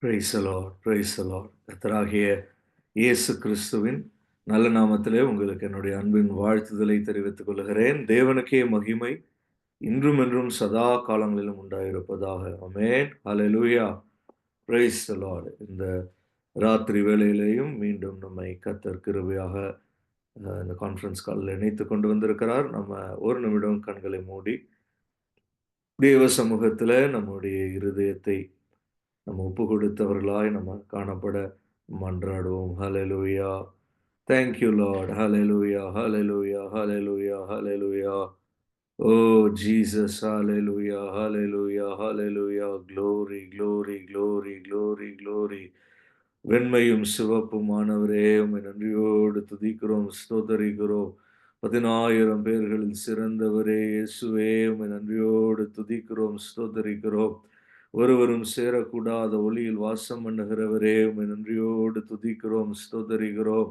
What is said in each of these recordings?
Price the Lord, price the Lord. கர்த்தராகிய இயேசு கிறிஸ்துவின் நல்ல நாமத்திலே உங்களுக்கு என்னுடைய அன்பின் வாழ்த்துதலை தெரிவித்துக் கொள்கிறேன். தேவனுக்கே மகிமை இன்றும் என்றும் சதா காலங்களிலும் உண்டாயிருப்பதாக. ஆமென். ஹல்லேலூயா. Praise the Lord. இந்த ராத்திரி வேளையிலேயும் மீண்டும் நம்மை கர்த்தர் கிருபையாக இந்த கான்ஃபரன்ஸ் கால்ல இணைத்துக் கொண்டு வந்திருக்கிறார். நம்ம ஒரு நிமிடம் கண்களை மூடி தேவ சமூகத்தில நம்முடைய இருதயத்தை நம்ம ஒப்பு கொடுத்தவர்களாய் நம்ம காணப்பட மன்றாடுவோம். ஹalleluya. Thank you Lord. Hallelujah. Hallelujah. Hallelujah. Hallelujah. Oh Jesus. Hallelujah. Hallelujah. Hallelujah. Glory, glory, glory, glory, glory. வெண்மையும் சிவப்புமானவரே உம்மை நன்றியோடு துதிக்கிறோம், ஸ்தோத்தரிக்கிறோம். 10,000 பேர்களில் சிறந்தவரே இயேசுவே உம்மை நன்றியோடு துதிக்கிறோம், ஸ்தோத்தரிக்கிறோம். ஒருவரும் சேரக்கூடாத ஒளியில் வாசம் பண்ணுகிறவரே உம்மை நன்றியோடு துதிக்கிறோம், ஸ்தோத்தரிக்கிறோம்.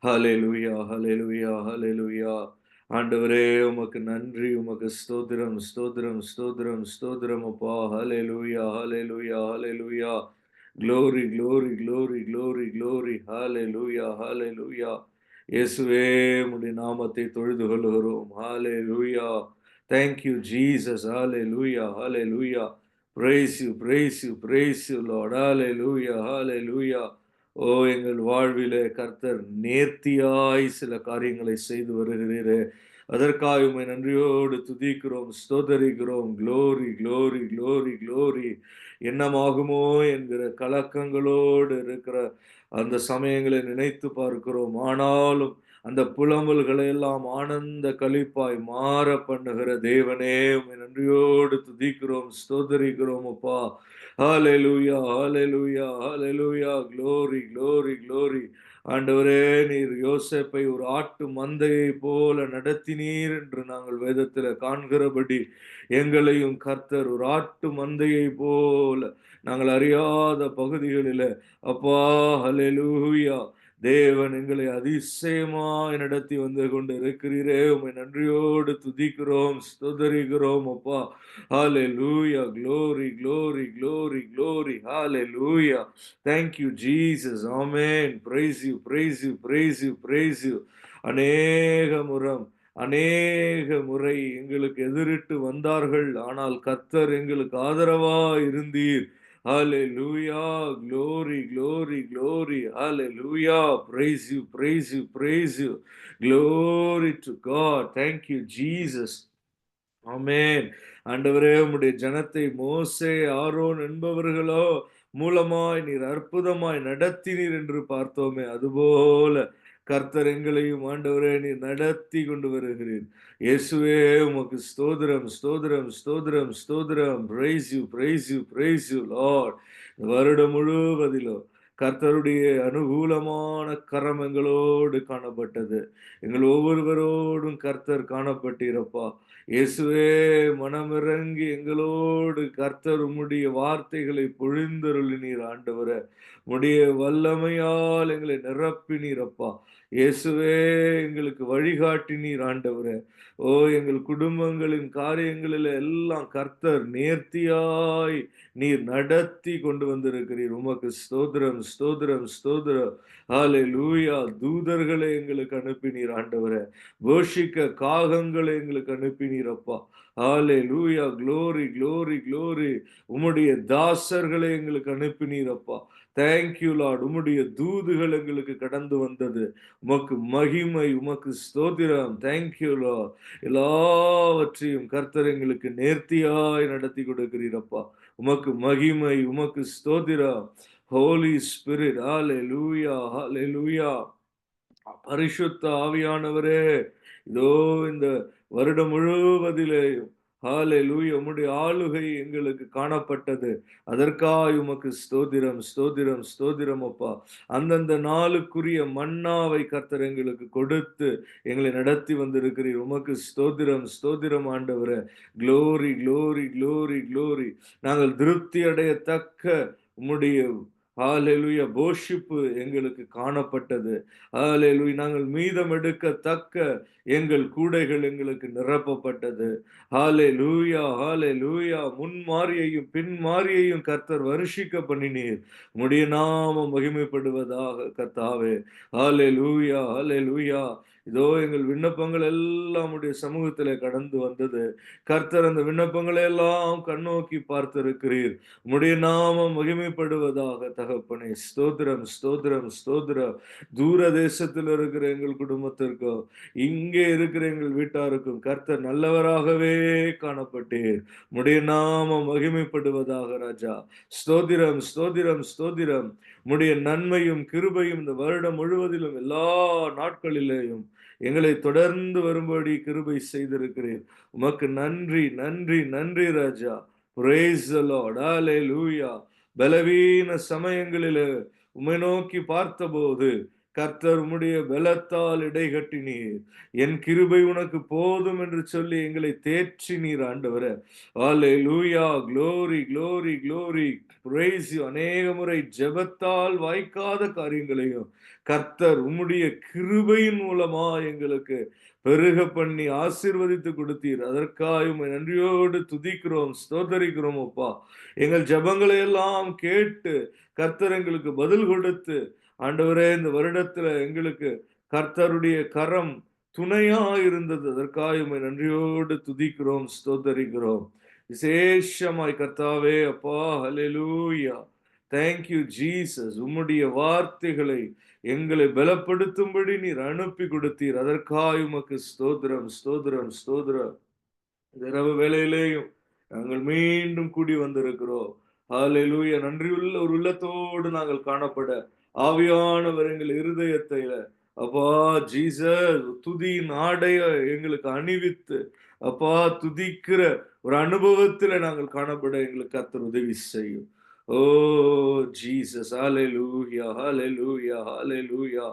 ஹalleluya, ஹalleluya, ஹalleluya. ஆண்டவரே உமக்கு நன்றி, உமக்கு ஸ்தோத்திரம், ஸ்தோத்திரம், ஸ்தோத்திரம், ஸ்தோத்திரம் அப்பா. ஹalleluya, ஹalleluya, ஹalleluya. Glory, glory, glory, glory, glory. Hallelujah, hallelujah. இயேசுவே உம்முடைய நாமத்தை தொழுது கொள்ளுகிறோம். Hallelujah. Thank you Jesus. Hallelujah, hallelujah. Praise you, praise you, praise you Lord. Hallelujah, hallelujah. ஓ எங்கள் வாழ்விலே கர்த்தர் நேர்த்தியாய் சில காரியங்களை செய்து வருகிறீரே, அதற்காக உம்மை நன்றியோடு துதிக்கிறோம், ஸ்தோத்தரிக்கிறோம். Glory, glory, glory, glory. என்னமாகுமோ என்கிற கலக்கங்களோடு இருக்கிற அந்த சமயங்களை நினைத்து பார்க்கிறோம். ஆனாலும் அந்த புலம்பல்களை எல்லாம் ஆனந்த களிப்பாய் மாற பண்ணுகிற தேவனே உம்மை நன்றியோடு துதிக்கிறோம், ஸ்தோத்தரிக்கிறோம் அப்பா. ஹalleluya, ஹalleluya, ஹalleluya. Glory, glory, glory. ஆண்டவரே நீர் யோசேப்பை ஒரு ஆட்டு மந்தையைப் போல நடத்தினீர் என்று நாங்கள் வேதத்திலே காண்கிறபடி, எங்களையும் கர்த்தர் ஒரு ஆட்டு மந்தையைப் போல நாங்கள் அறியாத பகுதிகளிலே அப்பா ஹல்லேலூயா தேவன் எங்களை அதிசயமாய் நடத்தி வந்து கொண்டு இருக்கிறீரே உம்மை நன்றியோடு துதிக்கிறோம், ஸ்தோத்தரிக்கிறோம் அப்பா. ஹalleluya. Glory, glory, glory, glory. Hallelujah. Thank you Jesus. Amen. Praise you, praise you, praise you, praise you. அநேக முறம் அநேக முறை எங்களுக்கு எதிரிட்டு வந்தார்கள். ஆனால் கர்த்தர் எங்களுக்கு ஆதரவாய் இருந்தீர். Hallelujah. Glory, glory, glory. Hallelujah. Praise you, praise you, praise you. Glory to God. Thank you, Jesus. ஆமென். ஆண்டவரே உம்முடைய ஜனத்தை மோசே, ஆரோன் என்பவர்களோ மூலமாய் நீர் அற்புதமாய் நடத்தினீர் என்று பார்த்தோமே, அதுபோல கர்த்தர் எங்களையும் ஆண்டவரே நீர் நடத்தி கொண்டு வருகிறீர். இயேசுவே உமக்கு ஸ்தோத்திரம், ஸ்தோத்திரம், ஸ்தோத்திரம், ஸ்தோத்திரம். Price you, price you, price you Lord. வருடம் முழுவதிலும் கர்த்தருடைய அனுகூலமான கரம் எங்களோடு காணப்பட்டது. எங்கள் ஒவ்வொருவரோடும் கர்த்தர் காணப்பட்டீரப்பா. இயேசுவே மனமிறங்கி எங்களோடு கர்த்தர் உம்முடைய வார்த்தைகளை பொழிந்தருளினீர் ஆண்டவரே. உம்முடைய வல்லமையால் எங்களை நிரப்பினீரப்பா. இயேசுவே எங்களுக்கு வழிகாட்டினீர் ஆண்டவரே. ஓ எங்கள் குடும்பங்களின் காரியங்களில் எல்லாம் கர்த்தர் நேர்த்தியாய் நீர் நடத்தி கொண்டு வந்திருக்கிறீர். உமக்கு ஸ்தோத்திரம், ஸ்தோத்திரம், ஸ்தோத்திரம். ஹalleluya. தூதர்களை எங்களுக்கு அனுப்பினீர் ஆண்டவரே. போஷிக்க காகங்களை எங்களுக்கு அனுப்பினீரப்பா. ஹalleluya. Glory, glory, glory. உம்முடைய தாசர்களை எங்களுக்கு அனுப்பினீரப்பா. Thank you Lord. உம்முடைய தூதுகள் எங்களுக்கு கடந்து வந்தது. உமக்கு மகிமை, உமக்கு ஸ்தோத்திரம். Thank you Lord. எல்லாவற்றையும் கர்த்தர் எங்களுக்கு நேர்த்தியாய் நடத்தி கொடுக்கிறீரப்பா. உமக்கு மகிமை, உமக்கு ஸ்தோத்திரம். Holy Spirit. Hallelujah. Hallelujah. பரிசுத்த ஆவியானவரே, இதோ இந்த வருடம் முழுவதிலேயும் ஹalleluya உம்முடைய ஆளுகை எங்களுக்கு காணப்பட்டது. அதற்காய் உமக்கு ஸ்தோத்திரம், ஸ்தோத்திரம், ஸ்தோத்திரம் அப்பா. அந்தந்த நாளுக்குரிய மன்னாவை கர்த்தர் எங்களுக்கு கொடுத்து எங்களை நடத்தி வந்திருக்கிறீர். உமக்கு ஸ்தோத்திரம், ஸ்தோத்திரம் ஆண்டவரே. Glory, glory, glory, glory. நாங்கள் திருப்தி அடையத்தக்க உம்முடைய ஹalleluya போஷிப்பு எங்களுக்கு காணப்பட்டது. ஹalleluya நாங்கள் மீதம் எடுக்கத்தக்க எங்கள் கூடைகள் எங்களுக்கு நிரப்பப்பட்டது. ஹalleluya ஹalleluya முன்மாரியையும் பின்மாரியையும் கர்த்தர் வருஷிக்க பண்ணினீர். உம்முடைய நாமம் மகிமைப்படுவதாக கர்த்தாவே. ஹalleluya ஹalleluya இதோ எங்கள் விண்ணப்பங்கள் எல்லாம் உம்முடைய சமூகத்திலே கடந்து வந்தது. கர்த்தர் அந்த விண்ணப்பங்களை எல்லாம் கண்ணோக்கி பார்த்திருக்கிறீர். உம்முடைய நாமம் மகிமைப்படுவதாக தகப்பனே. ஸ்தோத்திரம், ஸ்தோத்திரம், ஸ்தோத்திரம். தூர தேசத்தில் இருக்கிற எங்கள் குடும்பத்திற்கும், இங்கே இருக்கிற எங்கள் வீட்டாருக்கும் கர்த்தர் நல்லவராகவே காணப்பட்டீர். உம்முடைய நாமம் மகிமைப்படுவதாக ராஜா. ஸ்தோத்திரம், ஸ்தோத்திரம், ஸ்தோத்திரம். உம்முடைய நன்மையும் கிருபையும் இந்த வருடம் முழுவதிலும் எல்லா நாட்களிலேயும் எங்களை தொடர்ந்து வரும்படி கிருபை செய்திருக்கிறீர். உமக்கு நன்றி, நன்றி, நன்றி ராஜா. Praise the Lord. Hallelujah. பலவீன சமயங்களிலே உம்மை நோக்கி பார்த்தபோது கர்த்தர் உம்முடைய பலத்தால் இடைகட்டினீர். என் கிருபை உனக்கு போதும் என்று சொல்லி எங்களை தேற்றினீர் ஆண்டவரே. Hallelujah. Glory, glory, glory. Praise you. அநேக முறை ஜெபத்தால் வாய்க்காத காரியங்களையும் கர்த்தர் உம்முடைய கிருபையின் மூலமா எங்களுக்கு பெருக பண்ணி ஆசீர்வதித்து கொடுத்தீர். அதற்காக உம்மை நன்றியோடு துதிக்கிறோம், ஸ்தோத்தரிக்கிறோம் அப்பா. எங்கள் ஜெபங்களை எல்லாம் கேட்டு கர்த்தர் எங்களுக்கு பதில் கொடுத்து ஆண்டவரே இந்த வருடத்துல எங்களுக்கு கர்த்தருடைய கரம் துணையா இருந்தது. அதற்காக உம்மை நன்றியோடு துதிக்கிறோம், ஸ்தோத்தரிக்கிறோம். விசேஷமாய் கர்த்தாவே அப்பா ஹல்லேலூயா. Thank you Jesus. உம்முடைய வார்த்தைகளை எங்களை பலப்படுத்தும்படி நீர் அனுப்பி கொடுத்தீர். அதற்காக உமக்கு ஸ்தோத்திரம், ஸ்தோத்திரம், ஸ்தோத்திரம். இந்த இரவு வேளையிலேயும் நாங்கள் மீண்டும் கூடி வந்திருக்கிறோம். ஹalleluya நன்றியுள்ள ஒரு உள்ளத்தோடு நாங்கள் காணப்பட ஆவியானவர் எங்கள் இருதயத்தில அப்பா ஜீசஸ் துதியின் ஆடைய எங்களுக்கு அணிவித்து அப்பா துதிக்கிற ஒரு அனுபவத்தில நாங்கள் காணப்பட எங்களுக்கு கர்த்தர் உதவி செய்யும். ஓ Jesus hallelujah hallelujah hallelujah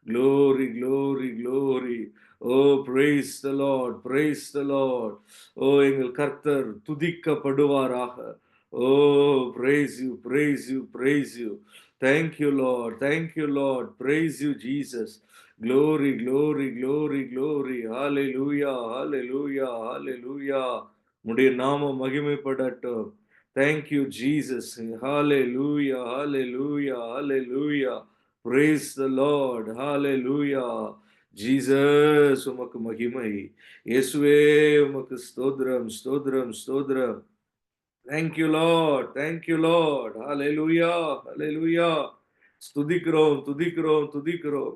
glory glory glory. Oh praise the Lord, praise the Lord. Oh எங்கள் கர்த்தர் துதிக்கப்படுவாராக. Oh praise you, praise you, praise you. Thank you Lord, thank you Lord. Praise you Jesus. Glory, glory, glory, glory. Hallelujah, hallelujah, hallelujah. உம்முடைய நாமம் மகிமைப்படட்டும். Thank you Jesus. Hallelujah, hallelujah, hallelujah. Praise the Lord. Hallelujah. Jesus உமக்கு மகிமை. இயேசுவே உமக்கு ஸ்தோத்திரம், ஸ்தோத்திரம், ஸ்தோத்திரம். Thank you Lord, thank you Lord. Hallelujah, hallelujah. ஸ்துதிக்கிறோம், துதிக்கிறோம், துதிக்கிறோம்.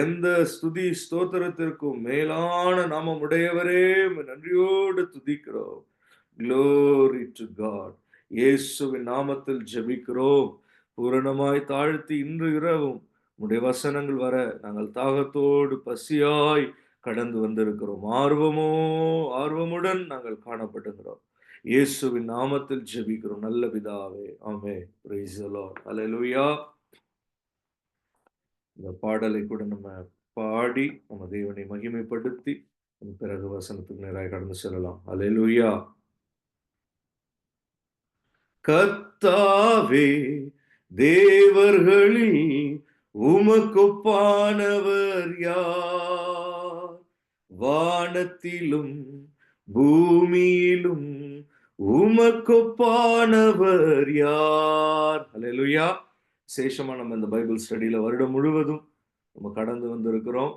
எந்த ஸ்துதி ஸ்தோத்திரத்திற்கும் மேலான நாமம் உடையவரே உம்மை நன்றியோடு துதிக்கிறோம். Glory to God. இயேசுவின் நாமத்தில் ஜெபிக்கிறோம். பூரணமாய் தாழ்த்தி இன்று இரவும் உம்முடைய வசனங்கள் வர நாங்கள் தாகத்தோடு பசியாய் கடந்து வந்திருக்கிறோம். ஆர்வமுடன் நாங்கள் காணப்படுகிறோம். இயேசுவின் நாமத்தில் ஜெபிக்கிறோம் நல்ல பிதாவே. ஆமென். Praise the Lord. Hallelujah. இந்த பாடலை கூட நம்ம பாடி நம்ம தேவனை மகிமைப்படுத்தி பிறகு வசனத்துக்கு நேராக கடந்து செல்லலாம். Hallelujah. கர்த்தாவே தேவர்களில் உமக்கொப்பானவர் யார்? வானத்திலும் பூமியிலும் உமக்கொப்பானவர் யார்? ஹல்லேலூயா. விசேஷமா நம்ம இந்த பைபிள் ஸ்டடியில வருடம் முழுவதும் நம்ம கடந்து வந்திருக்கிறோம்.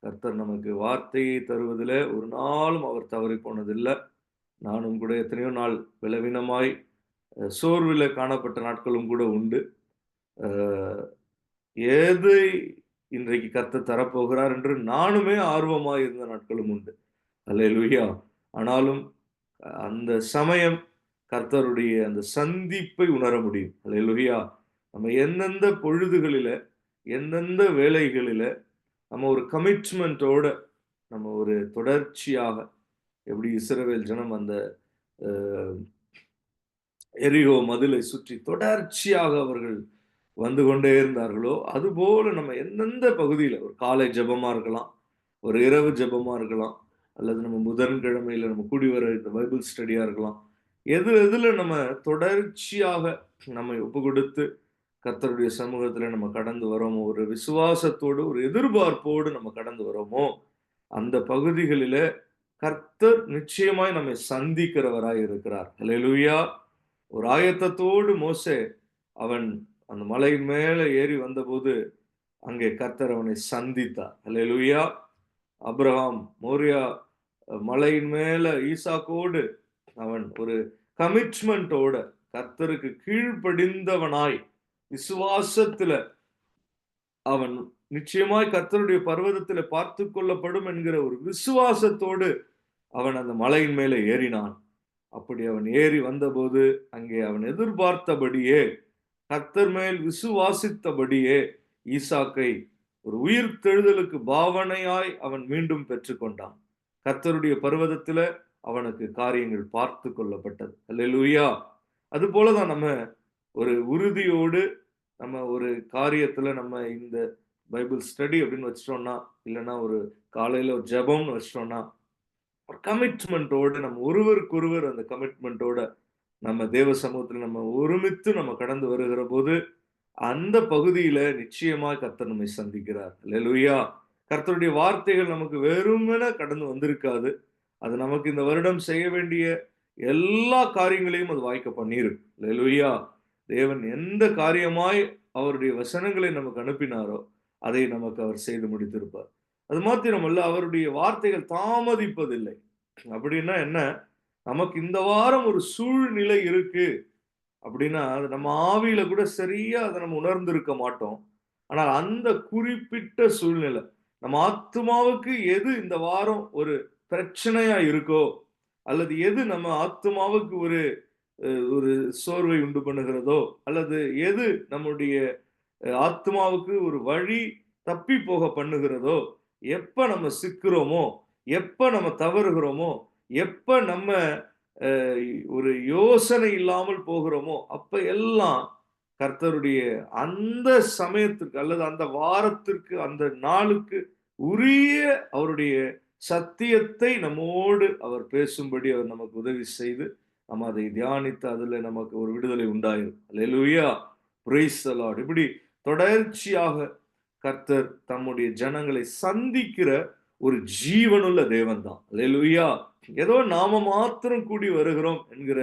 கர்த்தர் நமக்கு வார்த்தையை தருவதிலே ஒரு நாளும் அவர் தவறி போனதில்லை. நானும் கூட எத்தனையோ நாள் பலவீனமாய் சோர்வில காணப்பட்ட நாட்களும் கூட உண்டு. எதை இன்றைக்கு கர்த்தர் தரப்போகிறார் என்று நானுமே ஆர்வமாய் இருந்த நாட்களும் உண்டு. அல்லேலூயா. ஆனாலும் அந்த சமயம் கர்த்தருடைய அந்த சந்திப்பை உணர முடியும். அல்லேலூயா. நம்ம எந்தெந்த பொழுதுகளில, எந்தெந்த வேலைகளில நம்ம ஒரு கமிட்மென்ட்டோட நம்ம ஒரு தொடர்ச்சியாக எப்படி இஸ்ரவேல் ஜனம் அந்த எரிகோ மதிலை சுற்றி தொடர்ச்சியாக அவர்கள் வந்து கொண்டே இருந்தார்களோ, அதுபோல நம்ம எந்தெந்த பகுதியில ஒரு காலை ஜெபமா இருக்கலாம், ஒரு இரவு ஜெபமா இருக்கலாம், அல்லது நம்ம புதன்கிழமையில நம்ம கூடி வர இந்த பைபிள் ஸ்டடியா இருக்கலாம். எதுல நம்ம தொடர்ச்சியாக நம்மை ஒப்புக்கொடுத்து கர்த்தருடைய சமூகத்துல நம்ம கடந்து வரோமோ, ஒரு விசுவாசத்தோடு, ஒரு எதிர்பார்ப்போடு நம்ம கடந்து வரோமோ, அந்த பகுதிகளில கர்த்தர் நிச்சயமாய் நம்மை சந்திக்கிறவராய் இருக்கிறார். அல்லேலூயா! ஒரு ஆயத்தத்தோடு மோசே அவன் அந்த மலையின் மேல ஏறி வந்தபோது, அங்கே கர்த்தர் அவனை சந்தித்தார். அல்லேலூயா! ஆபிரகாம் மோரியா மலையின் மேல ஈசாக்கோடு அவன் ஒரு கமிட்மென்ட்டோட கர்த்தருக்கு கீழ்ப்படிந்தவனாய் விசுவாசத்துல அவன் நிச்சயமாய் கர்த்தருடைய பர்வதத்துல பார்த்துக் கொள்ளப்படும் என்கிற ஒரு விசுவாசத்தோடு அவன் அந்த மலையின் மேலே ஏறினான். அப்படி அவன் ஏறி வந்தபோது அங்கே அவன் எதிர்பார்த்தபடியே கர்த்தர் மேல் விசுவாசித்தபடியே ஈசாக்கை ஒரு உயிர்த்தெழுதலுக்கு பாவனையாய் அவன் மீண்டும் பெற்றுக்கொண்டான். கர்த்தருடைய பர்வதத்தில அவனுக்கு காரியங்கள் பார்த்து கொள்ளப்பட்டது. அல்லேலூயா! அதுபோலதான் நம்ம ஒரு உறுதியோடு நம்ம ஒரு காரியத்துல நம்ம இந்த பைபிள் ஸ்டடி அப்படின்னு வச்சுட்டோம்னா, இல்லன்னா ஒரு காலையில ஒரு ஜெபம்னு வச்சுட்டோம்னா, ஒரு கமிட்மென்ட்டோட நம்ம ஒருவருக்கொருவர் அந்த கமிட்மென்ட்டோட நம்ம தேவ சமூகத்துல நம்ம ஒருமித்து நம்ம கடந்து வருகிற போது, அந்த பகுதியில நிச்சயமா கர்த்தர் நம்மை சந்திக்கிறார். அல்லேலூயா! கர்த்தருடைய வார்த்தைகள் நமக்கு வெறுமனே கடந்து வந்திருக்காது. அது நமக்கு இந்த வருடம் செய்ய வேண்டிய எல்லா காரியங்களையும் அது வாய்க்க பண்ணியிருக்கு. அல்லேலூயா! தேவன் எந்த காரியமாய் அவருடைய வசனங்களை நமக்கு அனுப்பினாரோ, அதை நமக்கு அவர் செய்து முடித்திருப்பார். அது மாத்திரமல்ல, அவருடைய வார்த்தைகள் தாமதிப்பதில்லை. அப்படின்னா என்ன? நமக்கு இந்த வாரம் ஒரு சூழ்நிலை இருக்கு அப்படின்னா, அது நம்ம ஆவியில கூட சரியா அத நம்ம உணர்ந்திருக்க மாட்டோம். ஆனால் அந்த குறிப்பிட்ட சூழ்நிலை, நம்ம ஆத்துமாவுக்கு எது இந்த வாரம் ஒரு பிரச்சனையா இருக்கோ, அல்லது எது நம்ம ஆத்துமாவுக்கு ஒரு சோர்வை உண்டு பண்ணுகிறதோ, அல்லது எது நம்முடைய ஆத்துமாவுக்கு ஒரு வழி தப்பி போக பண்ணுகிறதோ, எப்ப நம்ம சிக்குறோமோ, எப்ப நம்ம தவறுகிறோமோ, எப்ப நம்ம அ ஒரு யோசனை இல்லாமல் போகிறோமோ, அப்ப எல்லாம் கர்த்தருடைய அந்த சமயத்துக்கு அல்லது அந்த வாரத்திற்கு, அந்த நாளுக்கு உரிய அவருடைய சத்தியத்தை நம்மோடு அவர் பேசும்படி அவர் நமக்கு உதவி செய்து, நம்ம அதை தியானித்து அதில நமக்கு ஒரு விடுதலை உண்டாயிரும். அல்லேலூயா! Price the Lord. இப்படி தொடர்ச்சியாக கர்த்தர் தம்முடைய ஜனங்களை சந்திக்கிற ஒரு ஜீவனுள்ள தேவன் தான். அல்லேலூயா! ஏதோ நாம மாத்திரம் கூடி வருகிறோம் என்கிற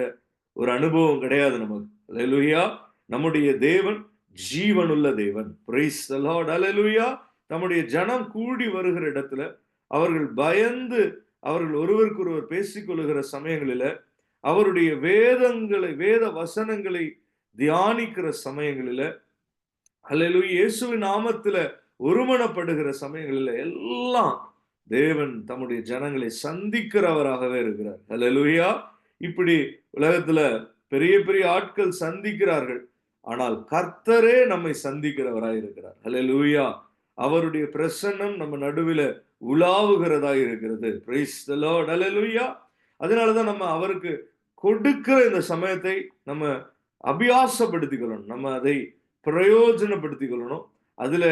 ஒரு அனுபவம் கிடையாது நமக்கு. அல்லேலூயா! நம்முடைய தேவன் ஜீவனுள்ள தேவன். Praise the lord. அல்லேலூயா! நம்முடைய ஜனம் கூடி வருகிற இடத்துல அவர்கள் பயந்து அவர்கள் ஒருவருக்கொருவர் பேசிக் கொள்ளுகிற சமயங்களில அவருடைய வேதங்களை, வேத வசனங்களை தியானிக்கிற சமயங்களில அல்லேலூயா! இயேசுவின் நாமத்தில ஒருமனப்படுகிற சமயங்களில எல்லாம் தேவன் தம்முடைய ஜனங்களை சந்திக்கிறவராகவே இருக்கிறார். அல்லேலூயா! இப்படி உலகத்துல பெரிய பெரிய ஆட்கள் சந்திக்கிறார்கள். ஆனால் கர்த்தரே நம்மை சந்திக்கிறவராய் இருக்கிறார். அல்லேலூயா! அவருடைய பிரசன்னம் நம்ம நடுவில உலாவுகிறதாய் இருக்கிறது. Praise the lord. அல்லேலூயா! அதனால தான் நம்ம அவருக்கு கொடுக்கிற இந்த சமயத்தை நம்ம அபியாசப்படுத்திக்கொள்ளணும். நம்ம அதை பிரயோஜனப்படுத்திக் கொள்ளணும். அதுல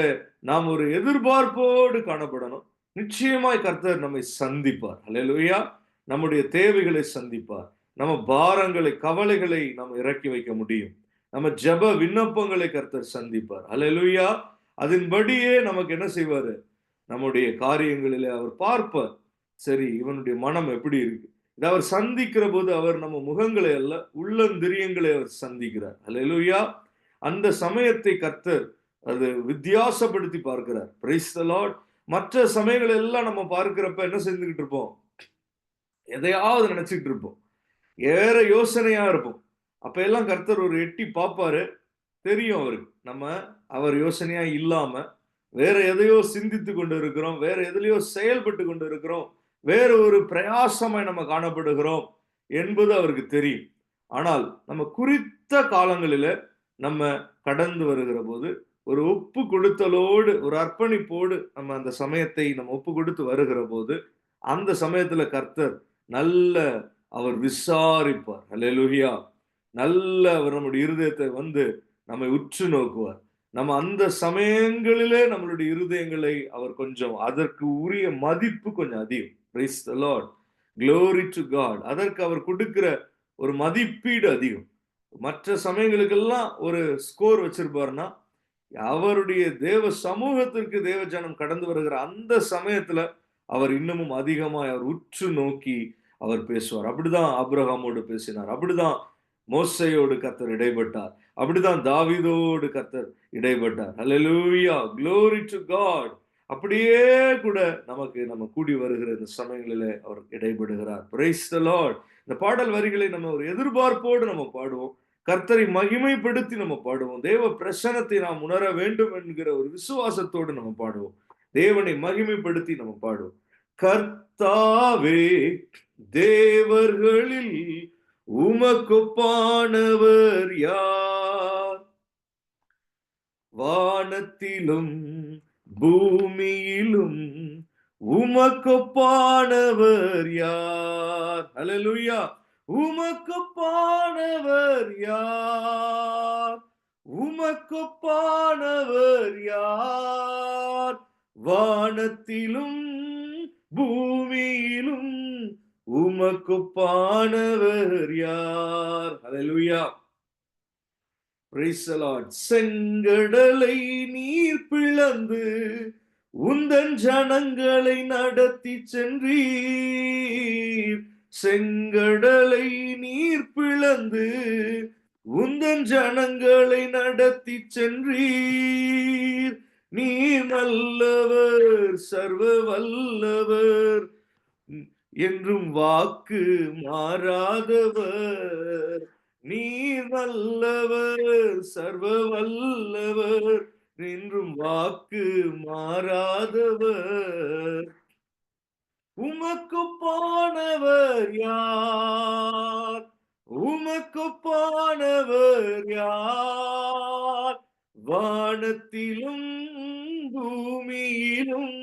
நாம் ஒரு எதிர்பார்ப்போடு காணப்படணும். நிச்சயமாய் கர்த்தர் நம்மை சந்திப்பார். அல்லேலூயா! நம்முடைய தேவைகளை சந்திப்பார். நம்ம பாரங்களை, கவலைகளை நாம் இறக்கி வைக்க முடியும். நம்ம ஜெப விண்ணப்பங்களை கர்த்தர் சந்திப்பார். அல்லேலூயா! அதன்படியே நமக்கு என்ன செய்வாரு? நம்முடைய காரியங்களிலே அவர் பார்ப்பார். சரி, இவனுடைய மனம் எப்படி இருக்கு? இத அவர் சந்திக்கிற போது அவர் நம்ம முகங்களை அல்ல, உள்ளந்திரியங்களை அவர் சந்திக்கிறார். அல்லேலூயா! அந்த சமயத்தை கர்த்தர் அது வித்தியாசப்படுத்தி பார்க்கிறார். Price the Lord. மற்ற சமயங்கள் எல்லாம் நம்ம பார்க்கிறப்ப என்ன செஞ்சுகிட்டு இருப்போம்? எதையாவது நினைச்சுக்கிட்டு இருப்போம். வேற யோசனையா இருப்போம். அப்ப எல்லாம் கர்த்தர் ஒரு எட்டி பார்ப்பாரு. தெரியும் அவருக்கு. நம்ம அவர் யோசனையா இல்லாம, வேற எதையோ சிந்தித்துக் கொண்டு இருக்கிறோம். வேற எதிலயோ செயல்பட்டு கொண்டு இருக்கிறோம். வேற ஒரு பிரயாசமாய் நம்ம காணப்படுகிறோம் என்பது அவருக்கு தெரியும். ஆனால் நம்ம குறித்த காலங்களில நம்ம கடந்து வருகிற போது, ஒரு ஒப்பு கொடுத்தலோடு, ஒரு அர்ப்பணிப்போடு நம்ம அந்த சமயத்தை நம்ம ஒப்பு கொடுத்து வருகிற போது, அந்த சமயத்துல கர்த்தர் நல்ல அவர் விசாரிப்பார். அல்லேலூயா! நல்ல அவர் நம்முடைய இருதயத்தை வந்து நம்மை உற்று நோக்குவார். நம்ம அந்த சமயங்களிலே நம்மளுடைய இருதயங்களை அவர் கொஞ்சம் அதற்கு உரிய மதிப்பு கொஞ்சம் அதிகம். Praise the Lord. Glory to God. அதற்கு அவர் கொடுக்கிற ஒரு மதிப்பீடு அதிகம். மற்ற சமயங்களுக்கெல்லாம் ஒரு ஸ்கோர் வச்சிருப்பாருன்னா, அவருடைய தேவ சமூகத்திற்கு தேவ ஜனம் கடந்து வருகிற அந்த சமயத்துல அவர் இன்னமும் அதிகமாய் அவர் உற்று நோக்கி அவர் பேசுவார். அப்படிதான் ஆபிரகாமோடு பேசினார். அப்படிதான் மோசேயோடு கர்த்தர் இடைப்பட்டார். அப்படிதான் தாவீதோடு கர்த்தர் இடைப்பட்டார். ஹல்லேலூயா! Glory to God. அப்படியே கூட நம்ம கூடி வருகிற இந்த சமயங்களிலே அவர் இடைப்படுகிறார். Price the Lord. இந்த பாடல் வரிகளை நம்ம ஒரு எதிர்பார்ப்போடு நம்ம பாடுவோம். கர்த்தரை மகிமைப்படுத்தி நம்ம பாடுவோம். தேவ பிரசன்னத்தை நாம் உணர வேண்டும் என்கிற ஒரு விசுவாசத்தோடு நம்ம பாடுவோம். தேவனை மகிமைப்படுத்தி நம்ம பாடுவோம். கர்த்தாவே தேவர்களில் உமக்கொப்பானவர் யார்? வானத்திலும் பூமியிலும் உமக்கொப்பானவர் யார்? ஹல்லேலூயா! உமக்கொப்பானவர் யார்? உமக்கொப்பானவர் யார்? வானத்திலும் பூமியிலும் உமக்கொப்பானவர் யார்? ஹல்லேலூயா! Praise the lord. செங்கடலை நீர் பிளந்து உந்தன் ஜனங்களை நடத்தி சென்றீர். செங்கடலை நீர் பிளந்து உந்தன் ஜனங்களை நடத்தி சென்றீர். நீர் நல்லவர், சர்வ வல்லவர், என்றும் வாக்கு மாறாதவர். நீர் நல்லவர், சர்வ வல்லவர், என்றும் வாக்கு மாறாதவர். உமக்கொப்பானவர் யார்? உமக்கொப்பானவர் யார்? வானத்திலும் பூமியிலும்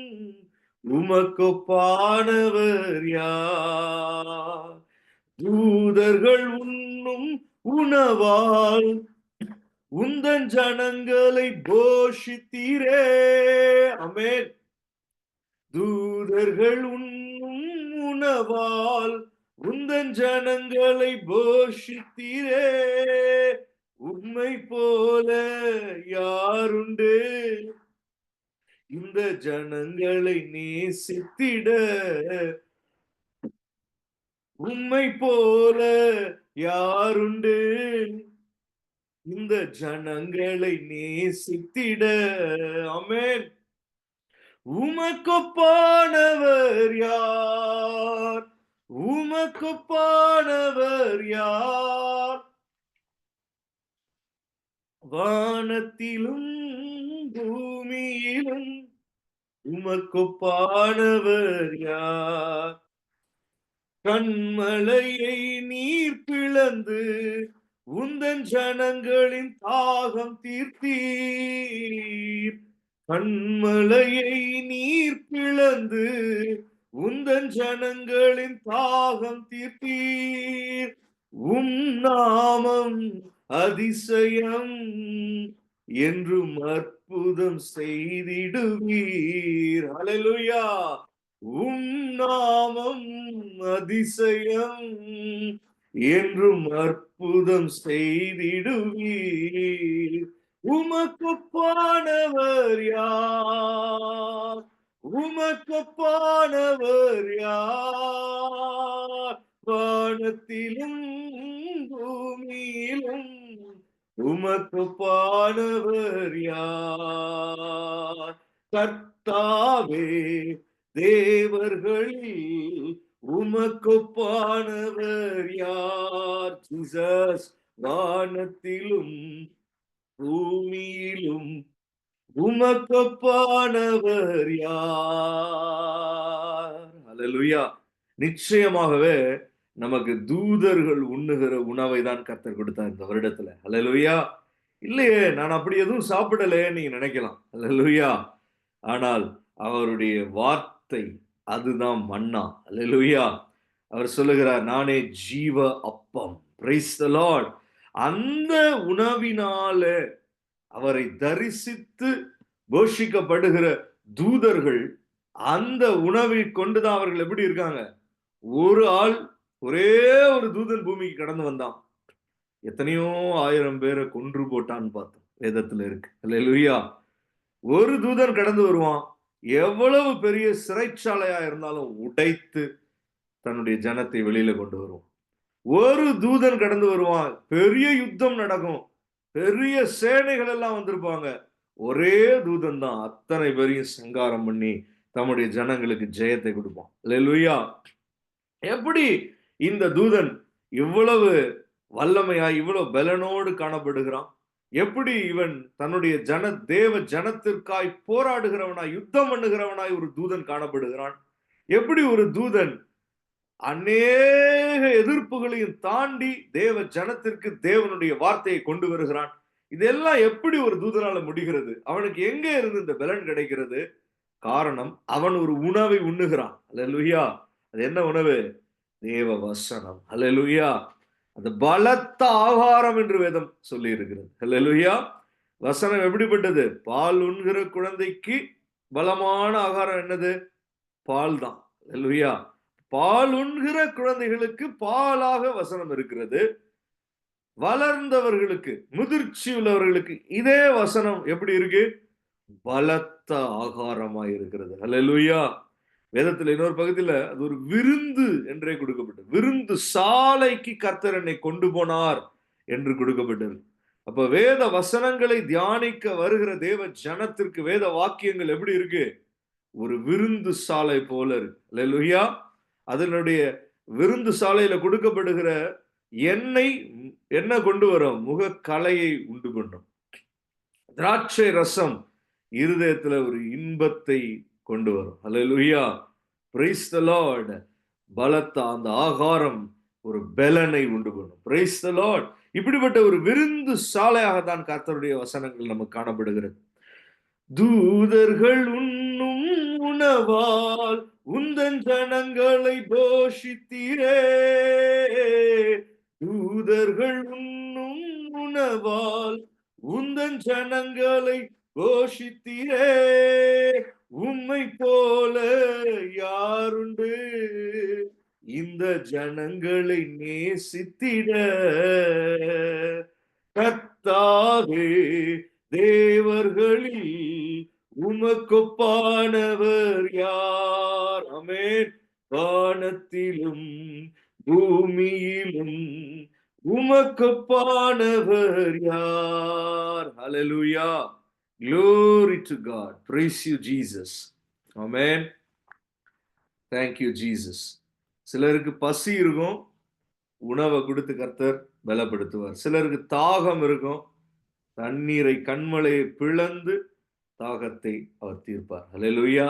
உமக்கொப்பானவர் யார்? தூதர்கள் உண்ணும் உணவால் உந்தன் ஜனங்களை போஷித்தீரே. ஆமென். தூதர்கள் உண்ணும் உணவால் உந்தன் ஜனங்களை போஷித்தீரே. உம்மை போல யாருண்டு இந்த ஜனங்களை நேசித்திட? உம்மை போல யாருண்டு இந்த ஜனங்களை நேசித்திட? ஆமென். உமக்கொப்பானவர் யார்? உமக்கொப்பானவர் யார்? வானத்திலும் பூமியிலும் உமக்கொப்பானவர் யார்? கண்மலையை நீர் பிளந்து உந்தன் ஜனங்களின் தாகம் தீர்த்தீர். கண்மலையை நீர் பிளந்து உந்தன் ஜனங்களின் தாகம் தீர்த்தீர். உம் நாமம் அதிசயம் என்றும் அற்புதம் செய்திடுவீர். ஹல்லேலூயா! உம் நாமம் அதிசயம் என்றும் அற்புதம் செய்திடுவீர். உமக்கொப்பானவர் யார்? உமக்கொப்பானவர் யார்? வானத்திலும் பூமியிலும் உமக்கொப்பானவர் யார்? கர்த்தாவே தேவர்களில் உமக்கொப்பானவர் யார்? ஜீசஸ். வானத்திலும் பூமியிலும் உமக்கொப்பானவர் யார்? ஹல்லேலூயா! நிச்சயமாகவே நமக்கு தூதர்கள் உண்ணுகிற உணவை தான் கர்த்தர் கொடுத்தார் இந்த வருடத்துல. ஹல்லேலூயா! இல்லையே, நான் அப்படி எதுவும் சாப்பிடலையே நீங்க நினைக்கலாம். ஹல்லேலூயா! ஆனால் அவருடைய வார்த்தை அதுதான் மன்னா. ஹல்லேலூயா! அவர் சொல்லுகிறார், நானே ஜீவ அப்பம். Price the Lord. அந்த உணவினால அவரை தரிசித்து போஷிக்கப்படுகிற தூதர்கள் அந்த உணவை கொண்டுதான் அவர்கள் எப்படி இருக்காங்க? ஒரு ஆள், ஒரே ஒரு தூதன் பூமிக்கு கடந்து வந்தான். எத்தனையோ 1000 பேரை கொன்று போட்டான்னு பார்த்தோம். வேதத்துல இருக்கு. அல்லேலூயா. ஒரு தூதன் கடந்து வருவான். எவ்வளவு பெரிய சிறைச்சாலையா இருந்தாலும் உடைத்து தன்னுடைய ஜனத்தை வெளியில கொண்டு வருவான். ஒரு தூதன் கடந்து வருவான். பெரிய யுத்தம் நடக்கும். பெரிய சேனைகள் எல்லாம் வந்திருப்பாங்க. ஒரே தூதன் தான் அத்தனை பேரையும் சங்காரம் பண்ணி தம்முடைய ஜனங்களுக்கு ஜெயத்தை கொடுப்பான். அல்லேலூயா. எப்படி இந்த தூதன் இவ்வளவு வல்லமையாய் இவ்வளவு பலனோடு காணப்படுகிறான்? எப்படி இவன் தன்னுடைய தேவ ஜனத்திற்காய் போராடுகிறவனாய் யுத்தம் பண்ணுகிறவனாய் ஒரு தூதன் காணப்படுகிறான்? எப்படி ஒரு தூதன் அநேக எதிர்ப்புகளையும் தாண்டி தேவ ஜனத்திற்கு தேவனுடைய வார்த்தையை கொண்டு வருகிறான்? இதெல்லாம் எப்படி ஒரு தூதனால முடிகிறது? அவனுக்கு எங்கே இருந்து இந்த பலன் கிடைக்கிறது? காரணம், அவன் ஒரு உணவை உண்ணுகிறான். அல்லேலூயா. அது என்ன உணவு? தேவ வசனம். அல்லேலூயா. அந்த பலத்த ஆகாரம் என்று வேதம் சொல்லி இருக்கிறது. அல்லேலூயா. வசனம் எப்படிப்பட்டது? பால் உண்கிற குழந்தைக்கு பலமான ஆகாரம் என்னது? பால் தான். அல்லேலூயா. பால் உண்கிற குழந்தைகளுக்கு பாலாக வசனம் இருக்கிறது. வளர்ந்தவர்களுக்கு, முதிர்ச்சி உள்ளவர்களுக்கு இதே வசனம் எப்படி இருக்கு? பலத்த ஆகாரமாய் இருக்கிறது. அல்லேலூயா. வேதத்துல இன்னொரு பகுதியில அது ஒரு விருந்து என்றே கொடுக்கப்பட்டது. விருந்து சாலைக்கு கர்த்தர் என்னை கொண்டு போனார் என்று கொடுக்கப்பட்டது. அப்ப வேத வசனங்களை தியானிக்க வருகிற தேவ ஜனத்திற்கு வேத வாக்கியங்கள் எப்படி இருக்கு? ஒரு விருந்து சாலை போல இருக்கு. அல்லேலூயா. அதனுடைய விருந்து சாலையில கொடுக்கப்படுகிற எண்ணெய் என்ன கொண்டு வரும்? முக கலையை உண்டு பண்ணும். திராட்சை ரசம் இருதயத்துல ஒரு இன்பத்தை கொண்டு வரும். அல்லேலூயா. Praise the lord. பலத்த அந்த ஆகாரம் ஒரு பெலனை உண்டு பண்ணும். Praise the lord. இப்படிப்பட்ட ஒரு விருந்து சாலையாக தான் கர்த்தருடைய வசனங்கள் நமக்கு காணப்படுகிறது. தூதர்கள் உண்ணும் உணவால் உந்தன் ஜனங்களை போஷித்தீரே. தூதர்கள் உண்ணும் உணவால் உந்தன் ஜனங்களை போஷித்தீரே. உம்மை போல யாருண்டு இந்த ஜனங்களை நேசித்திட? கர்த்தாவே, தேவர்களில் உமக்கொப்பானவர் யார்? ஆமென். வானத்திலும் பூமியிலும் உமக்கொப்பானவர் யார்? ஹalleluya. Glory to God. Praise you, Jesus. Amen. Thank you, Jesus. சிலருக்கு பசி இருக்கும், உணவை கொடுத்து கர்த்தர் பலப்படுத்துவார். சிலருக்கு தாகம் இருக்கும், தண்ணீரை கண்மலையை பிளந்து தாகத்தை அவர் தீர்ப்பார். ஹalleluya.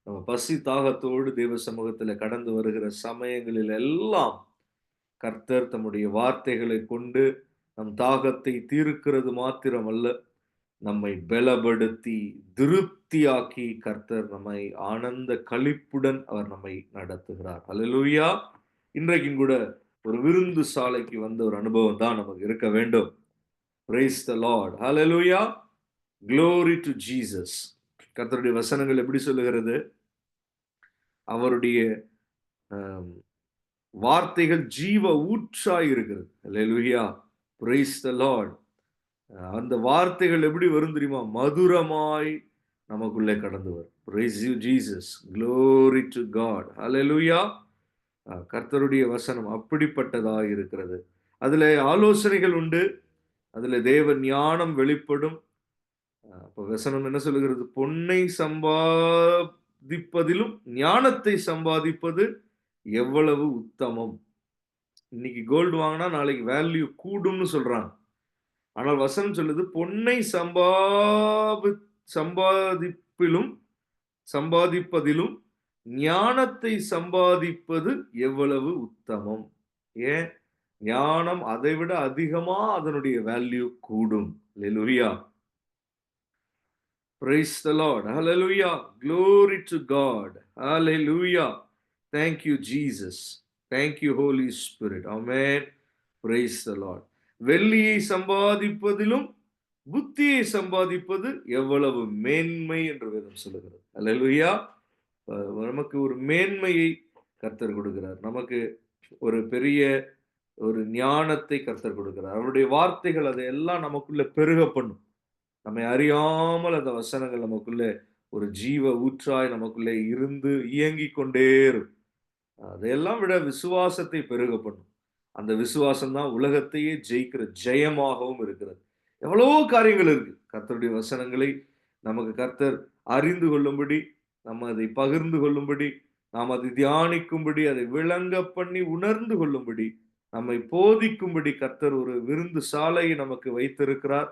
நம்ம பசி தாகத்தோடு தேவ சமூகத்தில் கடந்து வருகிற சமயங்களில் எல்லாம் கர்த்தர் தம்முடைய வார்த்தைகளை கொண்டு நம் தாகத்தை தீர்க்கிறது மாத்திரமல்ல, நம்மை பலப்படுத்தி திருப்தியாக்கி கர்த்தர் நம்மை ஆனந்த களிப்புடன் அவர் நம்மை நடத்துகிறார். ஹalleluya. இன்றைக்கும் கூட ஒரு விருந்து சாலைக்கு வந்த ஒரு அனுபவம் தான் நமக்கு இருக்க வேண்டும். Praise the Lord. Hallelujah. Glory to Jesus. கர்த்தருடைய வசனங்கள் எப்படி சொல்லுகிறது? அவருடைய வார்த்தைகள் ஜீவ ஊற்றாய் இருக்கிறது. Hallelujah. Praise the Lord. அந்த வார்த்தைகள் எப்படி வரும் தெரியுமா? மதுரமாய் நமக்குள்ளே கடந்து வரும். Praise you, Jesus. Glory to God. Hallelujah. கர்த்தருடைய வசனம் அப்படிப்பட்டதாக இருக்கிறது. அதுல ஆலோசனைகள் உண்டு. அதுல தேவ ஞானம் வெளிப்படும். அப்ப வசனம் என்ன சொல்லுகிறது? பொன்னை சம்பாதிப்பதிலும் ஞானத்தை சம்பாதிப்பது எவ்வளவு உத்தமம். இன்னைக்கு கோல்டு வாங்கினா நாளைக்கு வேல்யூ கூடும்னு சொல்றாங்க. ஆனால் வசனம் சொல்லுது, பொன்னை சம்பாதிப்பதிலும் ஞானத்தை சம்பாதிப்பது எவ்வளவு உத்தமம். ஏன்? ஞானம் அதைவிட அதிகமா அதனுடைய வேல்யூ கூடும். ஹalleluya. Praise the Lord. Hallelujah. Glory to God. Hallelujah. Thank you, Jesus. Thank you, Holy Spirit. Amen. Praise the Lord. வெள்ளியை சம்பாதிப்பதிலும் புத்தியை சம்பாதிப்பது எவ்வளவு மேன்மை என்று வேதம் சொல்லுகிறது. ஹalleluya. நமக்கு ஒரு மேன்மையை கர்த்தர் கொடுக்கிறார். நமக்கு ஒரு பெரிய ஒரு ஞானத்தை கர்த்தர் கொடுக்கிறார். அவருடைய வார்த்தைகள் அதையெல்லாம் நமக்குள்ள பெருக பண்ணும். நம்மை அறியாமல் அந்த வசனங்கள் நமக்குள்ளே ஒரு ஜீவ ஊற்றாய் நமக்குள்ளே இருந்து இயங்கிக் கொண்டே இருக்கும். அதையெல்லாம் விட விசுவாசத்தை பெருக பண்ணும். அந்த விசுவாசம் தான் உலகத்தையே ஜெயிக்கிற ஜெயமாகவும் இருக்கிறது. எவ்வளவோ காரியங்கள் இருக்கு. கர்த்தருடைய வசனங்களை நமக்கு கர்த்தர் அறிந்து கொள்ளும்படி, நம்ம அதை பகிர்ந்து கொள்ளும்படி, நாம் அதை தியானிக்கும்படி, அதை விளங்க பண்ணி உணர்ந்து கொள்ளும்படி, நம்மை போதிக்கும்படி கர்த்தர் ஒரு விருந்து சாலையை நமக்கு வைத்திருக்கிறார்.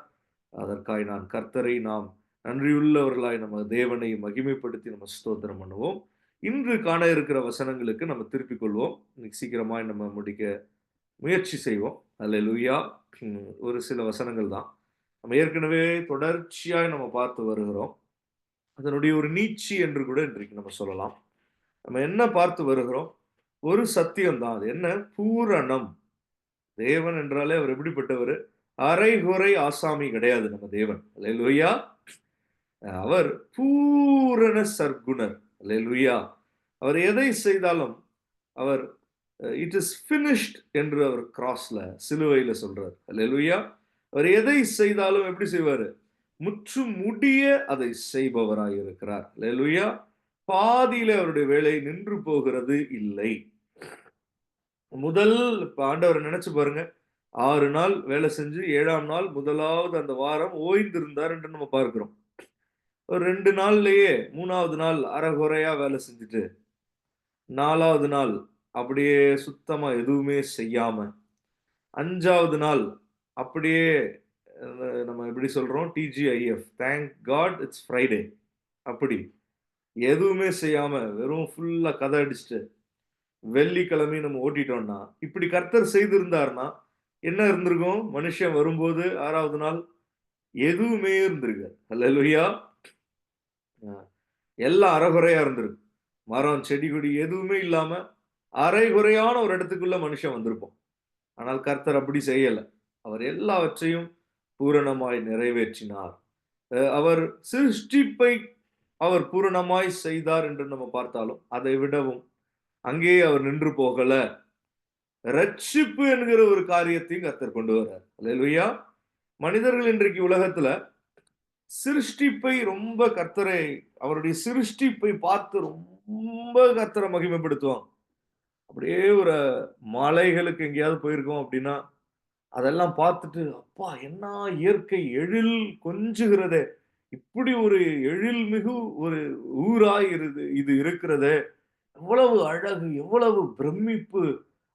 அதற்காய் கர்த்தரை நாம் நன்றியுள்ளவர்களாய் நம்ம தேவனை மகிமைப்படுத்தி நம்ம ஸ்தோத்திரம் பண்ணுவோம். இன்று காண இருக்கிற வசனங்களுக்கு நம்ம திருப்பிக் கொள்வோம். இன்னைக்கு சீக்கிரமாய் நம்ம முடிக்க முயற்சி செய்வோம். அல்லேலூயா. ஒரு சில வசனங்கள் தான். நம்ம ஏற்கனவே தொடர்ச்சியாய் நம்ம பார்த்து வருகிறோம். அதனுடைய ஒரு நீட்சி என்று கூட இன்றைக்கு நம்ம சொல்லலாம். நம்ம என்ன பார்த்து வருகிறோம்? ஒரு சத்தியம் தான். அது என்ன? பூரணம். தேவன் என்றாலே அவர் எப்படிப்பட்டவர்? அரைகுறை ஆசாமி கிடையாது நம்ம தேவன். அல்லேலூயா. அவர் பூரண சற்குணர். அல்லேலூயா. அவர் எதை செய்தாலும் அவர் இட் இஸ் ஃபினிஷ்ட் என்று அவர் கிராஸ்ல சிலுவையில சொல்றார். அல்லேலூயா. அவர் எதை செய்தாலும் எப்படி செய்வாரு? முற்றும் முடிய அதை செய்பவராய் இருக்கிறார். அல்லேலூயா. பாதியில அவருடைய வேலை நின்று போகிறது இல்லை. முதல் ஆண்டவர் நினைச்சு பாருங்க. 6 நாள் வேலை செஞ்சு 7ஆம் நாள் முதலாவது அந்த வாரம் ஓய்ந்திருந்தார் என்று நம்ம பார்க்கிறோம். ஒரு 2 நாள்லயே 3ஆவது நாள் அரைகுறையா வேலை செஞ்சுட்டு 4ஆவது நாள் அப்படியே சுத்தமா எதுவுமே செய்யாம 5ஆவது நாள் அப்படியே நம்ம எப்படி சொல்றோம்? டிஜிஐஎஃப் தேங்க் காட் இட்ஸ் ஃப்ரைடே அப்படி எதுவுமே செய்யாம வெறும் ஃபுல்லா கதை அடிச்சுட்டு வெள்ளிக்கிழமை நம்ம ஓட்டிட்டோம்னா, இப்படி கர்த்தர் செய்திருந்தார்னா என்ன இருந்திருக்கும்? மனுஷன் வரும்போது 6ஆவது நாள் எதுவுமே இருந்திருக்காது. அல்லேலூயா. எல்லாம் அரைகுறையா இருந்திருக்கு. மரம், செடி, கொடி எதுவுமே இல்லாம அரைகுறையான ஒரு இடத்துக்குள்ள மனுஷன் வந்திருப்போம். ஆனால் கர்த்தர் அப்படி செய்யல. அவர் எல்லாவற்றையும் பூரணமாய் நிறைவேற்றினார். அவர் சிருஷ்டிப்பை அவர் பூரணமாய் செய்தார் என்று நம்ம பார்த்தாலும், அதை விடவும் அங்கே அவர் நின்று போகல. ரட்சிப்பு என்கிற ஒரு காரியத்தையும் கர்த்தர் கொண்டு வர்றார். அல்லேலூயா. மனிதர்கள் இன்றைக்கு உலகத்துல சிருஷ்டிப்பை ரொம்ப கர்த்தரை அவருடைய சிருஷ்டிப்பை பார்த்து ரொம்ப கர்த்தரை மகிமைப்படுத்துவாங்க. அப்படியே ஒரு மலைகளுக்கு எங்கேயாவது போயிருக்கோம் அப்படின்னா, அதெல்லாம் பார்த்துட்டு, அப்பா என்ன இயற்கை எழில் கொஞ்சுகிறதே! இப்படி ஒரு எழில்மிகு ஒரு ஊராய் இது இருக்கிறதே! எவ்வளவு அழகு! எவ்வளவு பிரமிப்பு!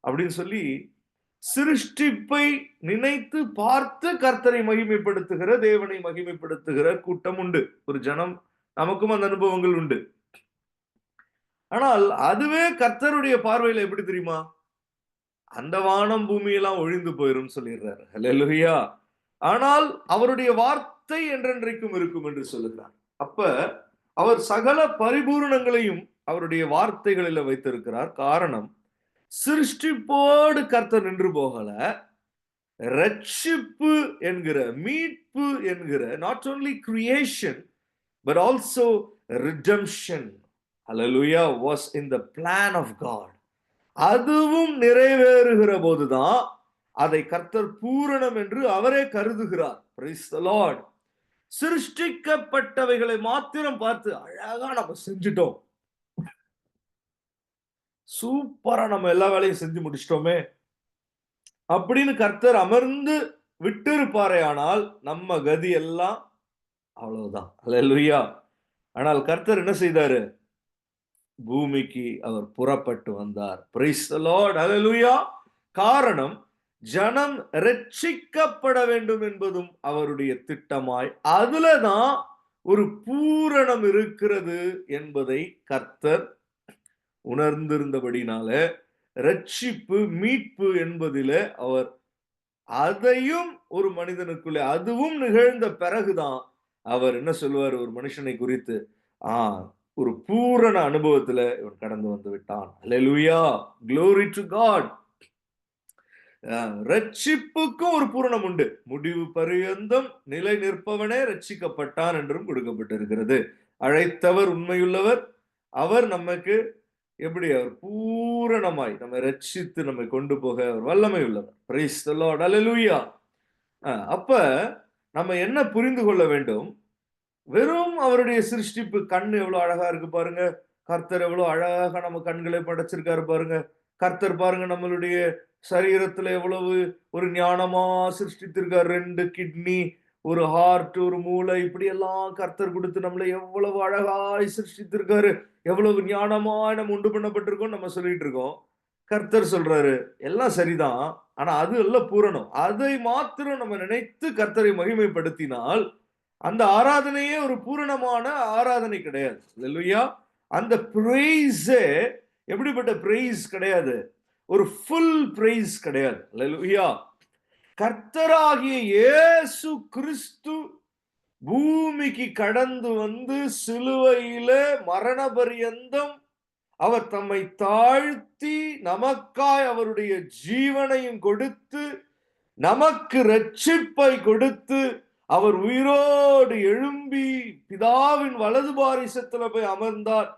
அப்படின்னு சொல்லி சிருஷ்டிப்பை நினைத்து பார்த்து கர்த்தரை மகிமைப்படுத்துகிற, தேவனை மகிமைப்படுத்துகிற கூட்டம் உண்டு. ஒரு ஜனம் நமக்கும் அந்த அனுபவங்கள் உண்டு. ஆனால் அதுவே கர்த்தருடைய பார்வையில எப்படி தெரியுமா? அந்த வானம் பூமியெல்லாம் ஒழிந்து போயிரும் சொல்லிடுறாரு. அல்லேலூயா. ஆனால் அவருடைய வார்த்தை என்றென்றைக்கும் இருக்கும் என்று சொல்லுகிறார். அப்ப அவர் சகல பரிபூரணங்களையும் அவருடைய வார்த்தைகளில வைத்திருக்கிறார். காரணம் சிருஷ்டிப்போடு கர்த்தர் நின்று போகல. ரட்சிப்பு என்கிற மீட்பு என்கிற not only creation but also redemption hallelujah was in the plan of God. அதுவும் நிறைவேறுகிற போதுதான் அதை கர்த்தர் பூரணம் என்று அவரே கருதுகிறார். Praise the Lord. சிருஷ்டிக்கப்பட்டவைகளை மாத்திரம் பார்த்து அழகா நம்ம செஞ்சிட்டோம், சூப்பரா நம்ம எல்லா வேலையும் செஞ்சு முடிச்சிட்டோமே அப்படின்னு கர்த்தர் அமர்ந்து விட்டு இருப்பாரே, ஆனால் நம்ம கதி எல்லாம் அவ்வளவுதான். அல்லேலூயா. ஆனால் கர்த்தர் என்ன செய்தாரு? பூமிக்கு அவர் புறப்பட்டு வந்தார். Praise the lord. அல்லேலூயா. காரணம் ஜனம் ரட்சிக்கப்பட வேண்டும் என்பதும் அவருடைய திட்டமாய் அதுலதான் ஒரு பூரணம் இருக்கிறது என்பதை கர்த்தர் உணர்ந்திருந்தபடினால ரட்சிப்பு மீட்பு என்பதிலே அவர் அதையும் ஒரு மனிதனுக்குள்ளே அதுவும் நிகழ்ந்த பிறகுதான் அவர் என்ன சொல்லுவார் ஒரு மனுஷனை குறித்து? ஒரு பூரண அனுபவத்துல இவன் கடந்து வந்து விட்டான். அல்லேலூயா. glory to God. ரட்சிப்புக்கும் ஒரு பூரணம் உண்டு. முடிவு பரியந்தம் நிலை நிற்பவனே ரட்சிக்கப்பட்டான் என்றும் கொடுக்கப்பட்டிருக்கிறது. அழைத்தவர் உண்மையுள்ளவர். அவர் நமக்கு எப்படி அவர் பூரணமாய் நம்மை ரட்சித்து நம்மை கொண்டு போக அவர் வல்லமை உள்ளவர். Praise the lord. அல்லேலூயா. அப்ப நம்ம என்ன புரிந்து கொள்ள வேண்டும்? வெறும் அவருடைய சிருஷ்டிப்பு கண் எவ்வளவு அழகா இருக்கு பாருங்க. கர்த்தர் எவ்வளவு அழகா நம்ம கண்களை படைச்சிருக்காரு பாருங்க. கர்த்தர் பாருங்க நம்மளுடைய சரீரத்துல எவ்வளவு ஒரு ஞானமா சிருஷ்டித்திருக்கார். 2 கிட்னி, ஒரு ஹார்ட், ஒரு மூளை, இப்படி எல்லாம் கர்த்தர் கொடுத்து நம்மளை எவ்வளவு அழகாய் சிருஷ்டித்திருக்காரு. எவ்வளவு ஞானமாய் நம்ம உண்டு பண்ணப்பட்டிருக்கோம் நம்ம சொல்லிட்டு இருக்கோம். கர்த்தர் சொல்றாரு, எல்லாம் சரிதான். ஆனா அது அல்ல பூரணம். அதை மாத்திரம் நம்ம நினைத்து கர்த்தரை மகிமைப்படுத்தினால் அந்த ஆராதனையே ஒரு பூரணமான ஆராதனை கிடையாது. அல்லேலூயா. அந்த பிரைஸே எப்படிப்பட்ட பிரைஸ் கிடையாது, ஒரு ஃபுல் பிரைஸ் கிடையாது. அல்லேலூயா. கர்த்தராகிய இயேசு கிறிஸ்து பூமிக்கு கடந்து வந்து சிலுவையில மரண பரியந்தம் அவர் தம்மை தாழ்த்தி நமக்காய் அவருடைய ஜீவனையும் கொடுத்து நமக்கு ரட்சிப்பை கொடுத்து அவர் உயிரோடு எழும்பி பிதாவின் வலது பாரிசத்துல போய் அமர்ந்தார்.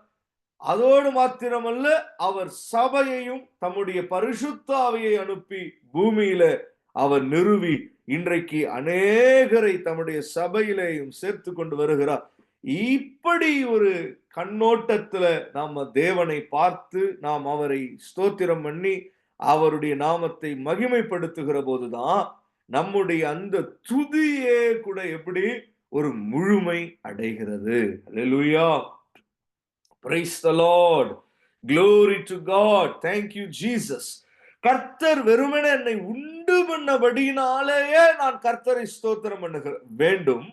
அதோடு மாத்திரமல்ல, அவர் சபையையும் தம்முடைய பரிசுத்த ஆவியை அனுப்பி பூமியில அவர் நிறுவி இன்றைக்கு அநேகரை தம்முடைய சபையிலேயும் சேர்த்து கொண்டு வருகிறார். இப்படி ஒரு கண்ணோட்டத்துல நாம தேவனை பார்த்து நாம் அவரை ஸ்தோத்திரம் பண்ணி அவருடைய நாமத்தை மகிமைப்படுத்துகிற போதுதான் நம்முடைய அந்த துதியே கூட எப்படி ஒரு முழுமை அடைகிறது. அல்லேலூயா. Praise the Lord. Glory to God. Thank you Jesus. கர்த்தர் வெறுமனே என்னை உண்டு பண்ணபடியினாலேயே நான் கர்த்தரை ஸ்தோத்திரம் பண்ணுகிற வேண்டும்.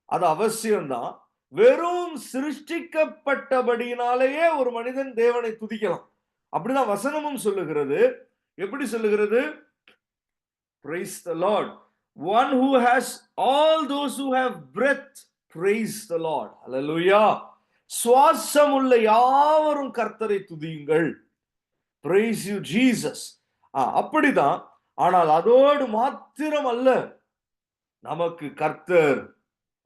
அது அவசியம்தான். வெறும் சிருஷ்டிக்கப்பட்டபடியினாலேயே ஒரு மனிதன் தேவனை துதிக்கலாம். அப்படிதான் வசனமும் சொல்லுகிறது. எப்படி சொல்லுகிறது? Praise the Lord. One who has all those who have breath, praise the Lord. Hallelujah. சுவாசம் உள்ள யாவரும் கர்த்தரை துதியுங்கள். Praise you Jesus. அப்படிதான். ஆனால் அதோடு மாத்திரம் அல்ல, நமக்கு கர்த்தர்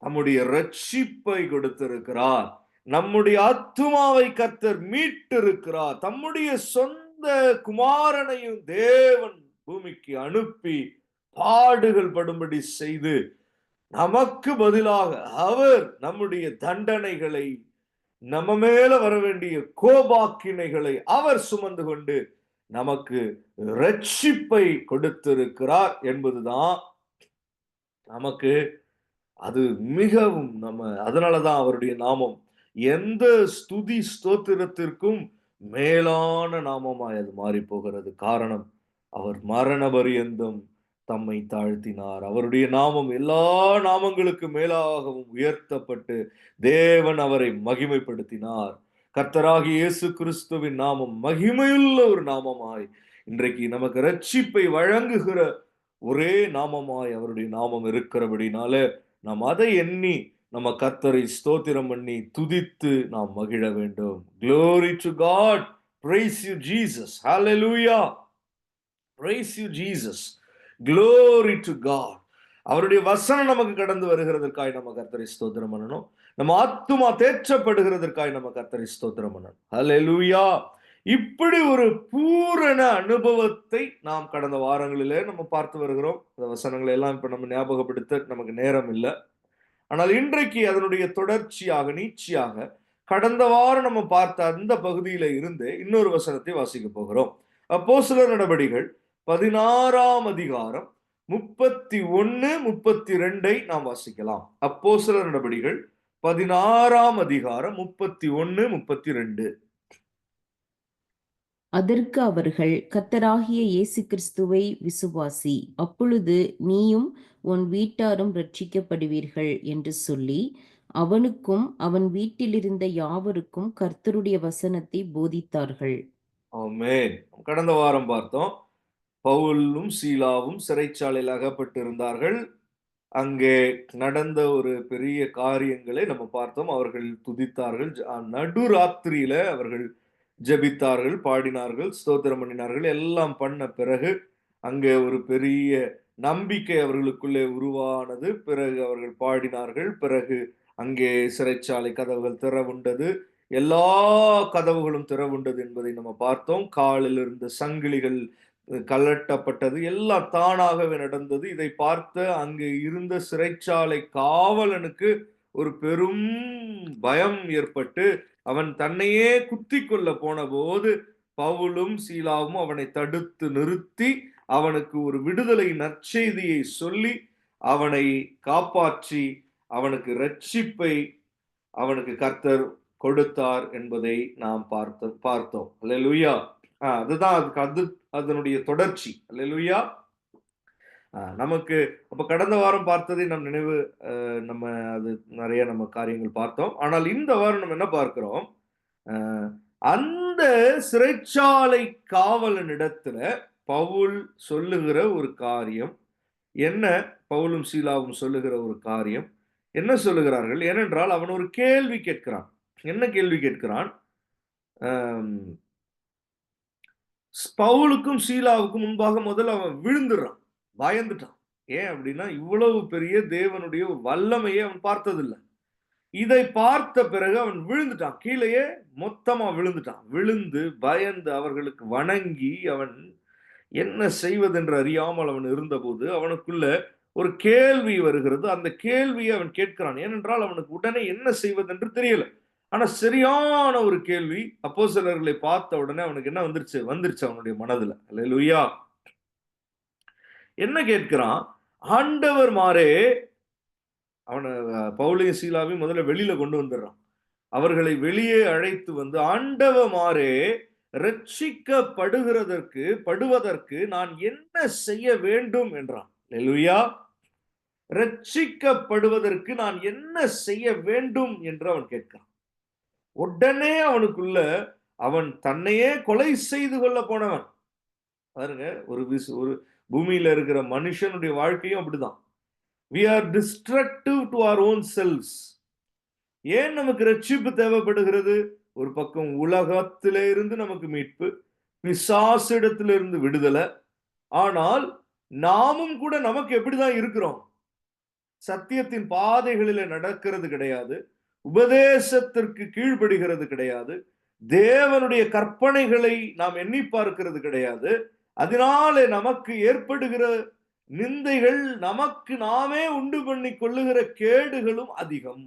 நம்முடைய ரட்சிப்பை கொடுத்திருக்கிறார். நம்முடைய ஆத்துமாவை கர்த்தர் மீட்டிருக்கிறார். தம்முடைய சொந்த குமாரனையும் தேவன் பூமிக்கு அனுப்பி பாடுகள் படும்படி செய்து நமக்கு பதிலாக அவர் நம்முடைய தண்டனைகளை, நம்ம மேல வர வேண்டிய கோபாக்கினைகளை அவர் சுமந்து கொண்டு நமக்கு ரட்சிப்பை கொடுத்திருக்கிறார் என்பதுதான் நமக்கு அது மிகவும் அதனாலதான் அவருடைய நாமம் எந்த ஸ்துதி ஸ்தோத்திரத்திற்கும் மேலான நாமமாய் அது மாறி போகிறது. காரணம், அவர் மரண பரியந்தம் தம்மை தாழ்த்தினார். அவருடைய நாமம் எல்லா நாமங்களுக்கு மேலாகவும் உயர்த்தப்பட்டு தேவன் அவரை மகிமைப்படுத்தினார். கர்த்தராகிய இயேசு கிறிஸ்துவின் நாமம் மகிமையுள்ள ஒரு நாமமாய் இன்றைக்கு நமக்கு ரட்சிப்பை வழங்குகிற ஒரே நாமமாய் அவருடைய நாமம் இருக்கிறபடினால நாம் அதை எண்ணி நம்ம கர்த்தரை ஸ்தோத்திரம் பண்ணி துதித்து நாம் மகிழ வேண்டும். Glory to God. Praise you Jesus. Hallelujah. Praise you Jesus. Glory to God. அவருடைய வசனம் நமக்கு கடந்து வருகிறதற்காய் நம்ம கர்த்தரை ஸ்தோத்திரம் பண்ணணும். நம்ம ஆத்துமா தேற்றப்படுகிறதற்காய் நம்ம கர்த்தரை ஸ்தோத்திரம் பண்ணணும். ஹல்லேலூயா. இப்படி ஒரு பூரண அனுபவத்தை நாம் கடந்த வாரங்களிலே நம்ம பார்த்து வருகிறோம். அந்த வசனங்களை எல்லாம் இப்ப நம்ம ஞாபகப்படுத்த நமக்கு நேரம் இல்லை. ஆனால் இன்றைக்கு அதனுடைய தொடர்ச்சியாக நீட்சியாக கடந்த வாரம் நம்ம பார்த்த அந்த பகுதியில இருந்து இன்னொரு வசனத்தை வாசிக்க போகிறோம். அப்போஸ்தலர் நடபடிகள் 16ஆம் அதிகாரம் 31, 32 நாம் வாசிக்கலாம். அப்போஸ்தலர் நடபடிகள் 16ஆம் அதிகாரம் 31, 32. அதற்கு அவர்கள், கர்த்தராகிய இயேசு கிறிஸ்துவை விசுவாசி, அப்பொழுது நீயும் உன் வீட்டாரும் ரட்சிக்கப்படுவீர்கள் என்று சொல்லி அவனுக்கும் அவன் வீட்டிலிருந்த யாவருக்கும் கர்த்தருடைய வசனத்தை போதித்தார்கள். ஆமென். கடந்த வாரம் பார்த்தோம், பவுலும் சீலாவும் சிறைச்சாலையில் அகப்பட்டிருந்தார்கள். அங்கே நடந்த ஒரு பெரிய காரியங்களை நம்ம பார்த்தோம். அவர்கள் துதித்தார்கள். நடுராத்திரியில அவர்கள் ஜெபித்தார்கள், பாடினார்கள், ஸ்தோத்திரம் பண்ணினார்கள். எல்லாம் பண்ண பிறகு அங்கே ஒரு பெரிய நம்பிக்கை அவர்களுக்குள்ளே உருவானது. பிறகு அவர்கள் பாடினார்கள். பிறகு அங்கே சிறைச்சாலை கதவுகள் திறவுண்டது. எல்லா கதவுகளும் திறவுண்டது என்பதை நம்ம பார்த்தோம். காலில் இருந்த சங்கிலிகள் கழட்டப்பட்டது. எல்லாம் தானாகவே நடந்தது. இதை பார்த்த அங்கு இருந்த சிறைச்சாலை காவலனுக்கு ஒரு பெரும் பயம் ஏற்பட்டு அவன் தன்னையே குத்திக் கொள்ள போனபோது பவுலும் சீலாவும் அவனை தடுத்து நிறுத்தி அவனுக்கு ஒரு விடுதலை நற்செய்தியை சொல்லி அவனை காப்பாற்றி அவனுக்கு இரட்சிப்பை அவனுக்கு கர்த்தர் கொடுத்தார் என்பதை நாம் பார்த்தோம். அல்லேலூயா. அதுதான் அதனுடைய தொடர்ச்சி. அல்லேலூயா. நமக்கு அப்ப கடந்த வாரம் பார்த்ததை நம் நினைவு நம்ம அது நிறைய நம்ம காரியங்கள் பார்த்தோம். ஆனால் இந்த வாரம் நம்ம என்ன பார்க்கிறோம்? அந்த சிறைச்சாலை காவலனிடத்துல பவுல் சொல்லுகிற ஒரு காரியம் என்ன? பவுலும் சீலாவும் சொல்லுகிற ஒரு காரியம் என்ன சொல்லுகிறார்கள்? ஏனென்றால் அவன் ஒரு கேள்வி கேட்கிறான். என்ன கேள்வி கேட்கிறான்? பவுலுக்கும் சீலாவுக்கும் முன்பாக முதல்ல அவன் விழுந்துடுறான், பயந்துட்டான். ஏன் அப்படின்னா இவ்வளவு பெரிய தேவனுடைய ஒரு வல்லமையை அவன் பார்த்ததில்லை. இதை பார்த்த பிறகு அவன் விழுந்துட்டான், கீழேயே மொத்தமா விழுந்துட்டான். விழுந்து பயந்து அவர்களுக்கு வணங்கி அவன் என்ன செய்வதென்று அறியாமல் அவன் இருந்தபோது அவனுக்குள்ள ஒரு கேள்வி வருகிறது. அந்த கேள்வியை அவன் கேட்கிறான். ஏனென்றால் அவனுக்கு உடனே என்ன செய்வதென்று தெரியல. ஆனா சரியான ஒரு கேள்வி. அப்போஸ்தலர்களை பார்த்த உடனே அவனுக்கு என்ன வந்துருச்சு அவனுடைய மனதுல. அல்லேலூயா. என்ன கேட்கிறான்? ஆண்டவர் மாறே அவனை பவுலையும் சீலாவையும் முதல்ல வெளியில கொண்டு வந்துடுறான். அவர்களை வெளியே அழைத்து வந்து ஆண்டவமாறே படுவதற்கு நான் என்ன செய்ய வேண்டும் என்றான். அல்லேலூயா. ரட்சிக்கப்படுவதற்கு நான் என்ன செய்ய வேண்டும் என்று அவன் கேட்கிறான். உடனே அவனுக்குள்ள அவன் தன்னையே கொலை செய்து கொள்ள போனவன். பாருங்க, ஒரு பூமியில இருக்கிற மனுஷனுடைய வாழ்க்கையும் அப்படிதான். We are destructive to our own selves. ஏன் நமக்கு ரட்சிப்பு தேவைப்படுகிறது? ஒரு பக்கம் உலகத்திலே இருந்து நமக்கு மீட்பு, பிசாசிடத்திலிருந்து விடுதலை. ஆனால் நாமும் கூட நமக்கு எப்படிதான் இருக்கிறோம்? சத்தியத்தின் பாதைகளில நடக்கிறது கிடையாது, உபதேசத்திற்கு கீழ்ப்படுகிறது கிடையாது, தேவனுடைய கற்பனைகளை நாம் எண்ணி பார்க்கிறது கிடையாது. அதனாலே நமக்கு ஏற்படுகிற நிந்தைகள், நமக்கு நாமே உண்டு பண்ணி கொள்ளுகிற கேடுகளும் அதிகம்.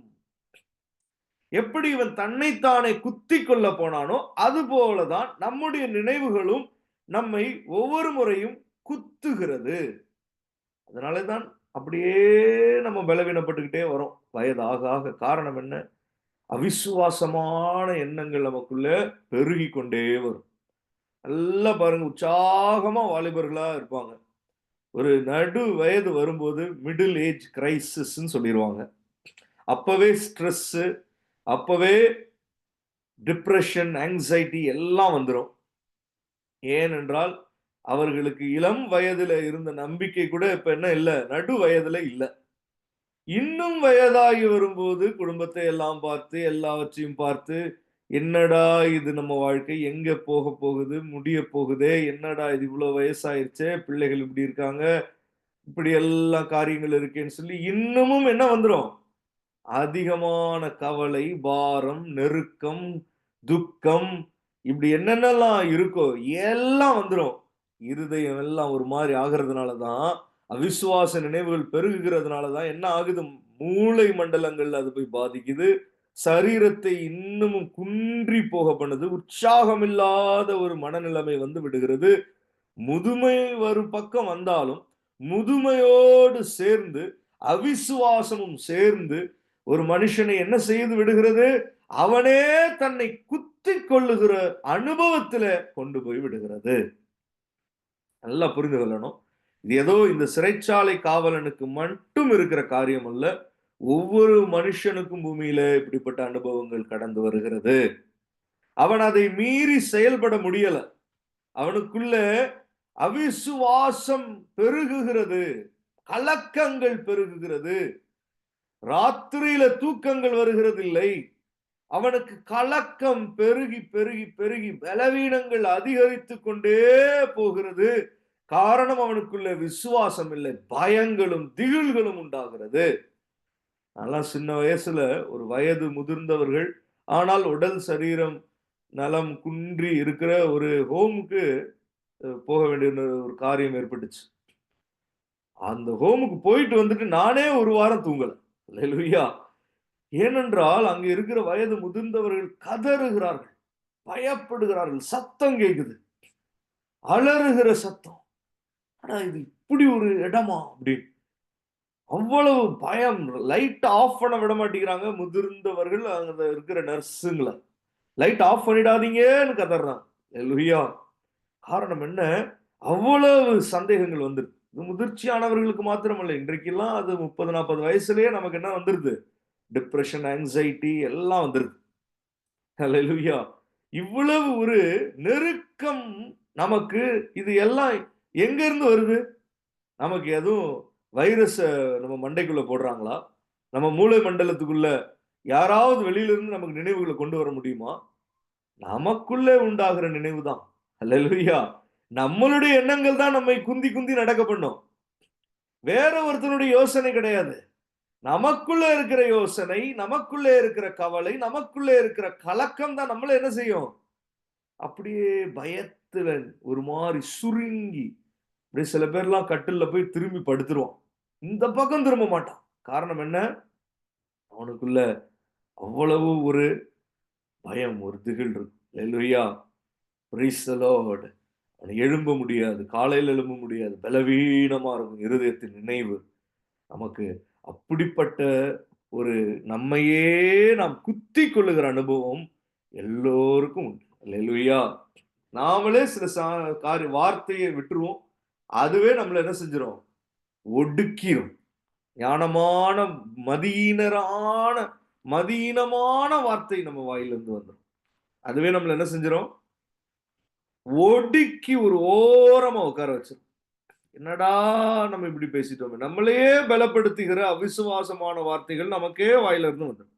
எப்படி இவன் தன்னைத்தானே குத்தி கொள்ள போனானோ அது போலதான் நம்முடைய நினைவுகளும் நம்மை ஒவ்வொரு முறையும் குத்துகிறது. அதனாலதான் அப்படியே நம்ம பலவீனப்பட்டுக்கிட்டே வரோம் வயதாக ஆக. காரணம் என்ன? அவிசுவாசமான எண்ணங்கள் நமக்குள்ள பெருகி கொண்டே வரும். நல்லா பாருங்க, உற்சாகமா வாலிபர்களா இருப்பாங்க. ஒரு நடு வயது வரும்போது மிடில் ஏஜ் கிரைசிஸ் சொல்லிடுவாங்க. அப்பவே ஸ்ட்ரெஸ், அப்பவே டிப்ரெஷன், ஆங்ஸைட்டி எல்லாம் வந்துடும். ஏனென்றால் அவர்களுக்கு இளம் வயதுல இருந்த நம்பிக்கை கூட இப்ப என்ன இல்லை, நடு வயதுல இல்லை. இன்னும் வயதாகி வரும்போது குடும்பத்தை எல்லாம் பார்த்து எல்லாவற்றையும் பார்த்து என்னடா இது, நம்ம வாழ்க்கை எங்க போக போகுது, முடிய போகுதே, என்னடா இது இவ்வளவு வயசாயிருச்சே, பிள்ளைகள் இப்படி இருக்காங்க, இப்படி எல்லா காரியங்கள் இருக்கேன்னு சொல்லி இன்னமும் என்ன வந்துடும்? அதிகமான கவலை, பாரம், நெருக்கம், துக்கம், இப்படி என்னென்னலாம் இருக்கோ எல்லாம் வந்துடும். இருதயம் எல்லாம் ஒரு மாதிரி ஆகிறதுனாலதான், அவிசுவாச நினைவுகள் பெருகுகிறதுனாலதான் என்ன ஆகுது? மூளை மண்டலங்கள் அது போய் பாதிக்குது, சரீரத்தை இன்னமும் குன்றி போக பண்ணுது, உற்சாகம் இல்லாத ஒரு மனநிலைமை வந்து விடுகிறது. முதுமை வரும் பக்கம் வந்தாலும் முதுமையோடு சேர்ந்து அவிசுவாசமும் சேர்ந்து ஒரு மனுஷனை என்ன செய்து விடுகிறது? அவனே தன்னை குத்தி கொள்ளுகிற அனுபவத்துல கொண்டு போய் விடுகிறது. நல்லா புரிந்து கொள்ளணும். இது ஏதோ இந்த சிறைச்சாலை காவலனுக்கு மட்டும் இருக்கிற காரியம் அல்ல, ஒவ்வொரு மனுஷனுக்கும் பூமியில இப்படிப்பட்ட அனுபவங்கள் கடந்து வருகிறது. அவன் அதை மீறி செயல்பட முடியல. அவனுக்குள்ள அவிசுவாசம் பெருகுகிறது, கலக்கங்கள் பெருகுகிறது, ராத்திரியில தூக்கங்கள் வருகிறது இல்லை. அவனுக்கு கலக்கம் பெருகி பெருகி பெருகி பலவீனங்கள் அதிகரித்து கொண்டே போகிறது. காரணம், அவனுக்குள்ள விசுவாசம் இல்லை, பயங்களும் திகில்களும் உண்டாகிறது. நல்லா சின்ன வயசுல ஒரு வயது முதிர்ந்தவர்கள் ஆனால் உடல் சரீரம் நலம் குன்றி இருக்கிற ஒரு ஹோமுக்கு போக வேண்டிய ஒரு காரியம் ஏற்பட்டுச்சு. அந்த ஹோமுக்கு போயிட்டு வந்துட்டு நானே ஒரு வாரம் தூங்கல. அல்லேலூயா! ஏனென்றால் அங்க இருக்கிற வயது முதிர்ந்தவர்கள் கதறுகிறார்கள், பயப்படுகிறார்கள், சத்தம் கேக்குது, அலறுகிற சத்தம். அடா இது இப்படி ஒரு இடமா அப்படின்னு. அவ்வளவு பயம். லைட் ஆஃப் பண்ண விட மாட்டேங்கிறாங்க முதிர்ந்தவர்கள், அங்க இருக்கிற நர்ஸுங்கள. Light off பண்ணிடாதீங்கன்னு கதறாங்க. அல்லேலூயா! காரணம் என்ன? அவ்வளவு சந்தேகங்கள் வந்துருது. இது முதிர்ச்சியானவர்களுக்கு மாத்திரமல்ல. இன்றைக்கெல்லாம் அது 30, 40 வயசுலயே நமக்கு என்ன வந்துருது? டிப்ரஷன், ஆங்ஸைட்டி எல்லாம் வந்துருது. ஹல்லேலூயா! இவ்வளவு ஒரு நெருக்கம் நமக்கு இது எல்லாம் எங்க இருந்து வருது? நமக்கு எதுவும் வைரஸ நம்ம மண்டைக்குள்ள போடுறாங்களா? நம்ம மூளை மண்டலத்துக்குள்ள யாராவது வெளியில இருந்து நமக்கு நினைவுகள கொண்டு வர முடியுமா? நமக்குள்ளே உண்டாகிற நினைவு தான். ஹல்லேலூயா! நம்மளுடைய எண்ணங்கள் தான் நம்மை குந்தி குந்தி நடக்க பண்ணும். வேற ஒருத்தனுடைய யோசனை கிடையாது. நமக்குள்ள இருக்கிற யோசனை, நமக்குள்ளே இருக்கிற கவலை, நமக்குள்ளே இருக்கிற கலக்கம் தான் நம்மள என்ன செய்யும்? அப்படியே பயத்துல ஒரு மாரி சுருங்கி, அப்படியே சில பேர்லாம் கட்டில்ல போய் திரும்பி படுத்துருவான். இந்த பக்கம் திரும்ப மாட்டான். காரணம் என்ன? அவனுக்குள்ள அவ்வளவு ஒரு பயம், ஒரு திகில் இருக்கு. அல்லேலூயா! Praise the lord. அவன எழும்ப முடியாது. காலையில எழும்ப முடியாது. பலவீனமா இருக்கும் இருதயத்தின் நினைவு. நமக்கு அப்படிப்பட்ட ஒரு நம்மையே நாம் குத்திக் கொள்ளுகிற அனுபவம் எல்லோருக்கும் உண்டு. அல்லேலூயா! நாமளே சில வார்த்தையை விட்டுருவோம். அதுவே நம்மள என்ன செஞ்சிரும்? ஒடுக்கிரும். ஞானமான, மதியீனரான, மதியீனமான வார்த்தை நம்ம வாயிலிருந்து வந்துரும். அதுவே நம்மள என்ன செஞ்சிரும்? ஒடுக்கி ஒரு ஓரமா உட்கார வச்சிரும். என்னடா நம்ம இப்படி பேசிட்டோமே! நம்மளையே பலப்படுத்துகிற அவிசுவாசமான வார்த்தைகள் நமக்கே வாயிலிருந்து வந்துரும்.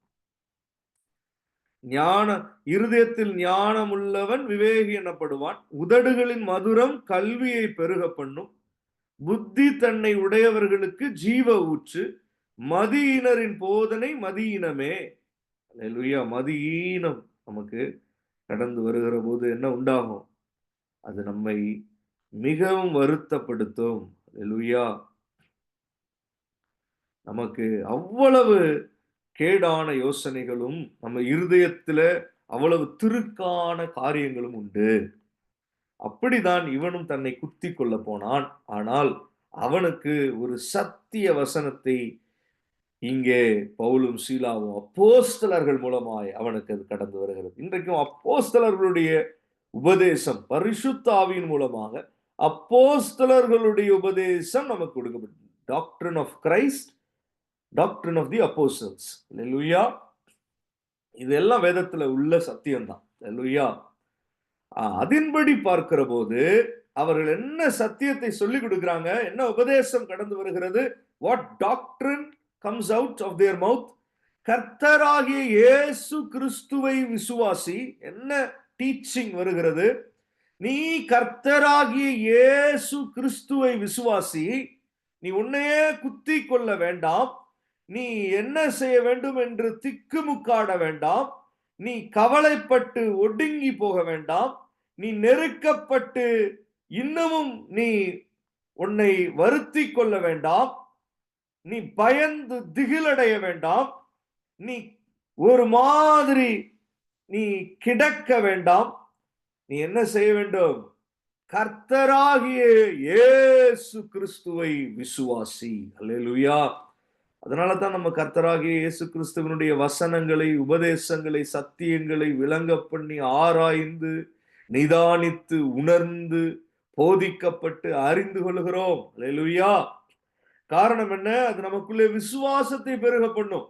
ஞான இருதயத்தில் ஞானமுள்ளவன் விவேகி எனப்படுவான். உதடுகளின் மதுரம் கல்வியை பெருக பண்ணும். புத்தி தன்னை உடையவர்களுக்கு ஜீவ ஊற்று. மதியினரின் போதனை மதியினமே. அல்லேலூயா! மதியீனம் நமக்கு கடந்து வருகிற போது என்ன உண்டாகும்? அது நம்மை மிகவும் வருத்தப்படுத்தும். அல்லேலூயா! நமக்கு அவ்வளவு கேடான யோசனைகளும், நம்ம இருதயத்தில அவ்வளவு திருக்கான காரியங்களும் உண்டு. அப்படிதான் இவனும் தன்னை குத்திக் கொள்ளப் போனான். ஆனால் அவனுக்கு ஒரு சத்திய வசனத்தை இங்கே பவுலும், சீலாவும் அப்போஸ்தலர்கள் மூலமாய் அவனுக்கு அது கடந்து வருகிறது. இன்றைக்கும் அப்போஸ்தலர்களுடைய உபதேசம், பரிசுத்த ஆவியின் மூலமாக அப்போஸ்தலர்களுடைய உபதேசம் நமக்கு கொடுக்கப்பட்டது. Doctrine of Christ, doctrine of the அப்போஸ்தலர்ஸ். அல்லேலூயா! இதெல்லாம் வேதத்துல உள்ள சத்தியம் தான். அல்லேலூயா! அதின்படி பார்க்கிற போது அவர்கள் என்ன சத்தியத்தை சொல்லிக் கொடுக்கிறாங்க, என்ன உபதேசம் கடந்து வருகிறது, what doctrine comes out of their mouth. கர்த்தராகிய இயேசு கிறிஸ்துவை விசுவாசி. என்ன டீச்சிங் வருகிறது? நீ கர்த்தராகிய இயேசு கிறிஸ்துவை விசுவாசி. நீ உன்னையே குத்திக் கொள்ள வேண்டாம். நீ என்ன செய்ய வேண்டும் என்று திக்குமுக்காட வேண்டாம். நீ கவலைப்பட்டு ஒடுங்கி போக வேண்டாம். நீ நெருக்கப்பட்டு இன்னமும் நீ உன்னை வருத்திக் கொள்ள வேண்டாம். நீ பயந்து திகிலடைய வேண்டாம். நீ ஒரு மாதிரி நீ கிடக்க வேண்டாம். நீ என்ன செய்ய வேண்டும்? கர்த்தராகிய இயேசு கிறிஸ்துவை விசுவாசி. அல்லேலூயா! அதனால தான் நம்ம கர்த்தராகிய இயேசு கிறிஸ்துவினுடைய வசனங்களை, உபதேசங்களை, சத்தியங்களை விளங்க பண்ணி ஆராய்ந்து நிதானித்து உணர்ந்து போதிக்கப்பட்டு அறிந்து கொள்கிறோம். அல்லேலூயா! காரணம் என்ன? அது நமக்குள்ளே விசுவாசத்தை பெருக பண்ணும்.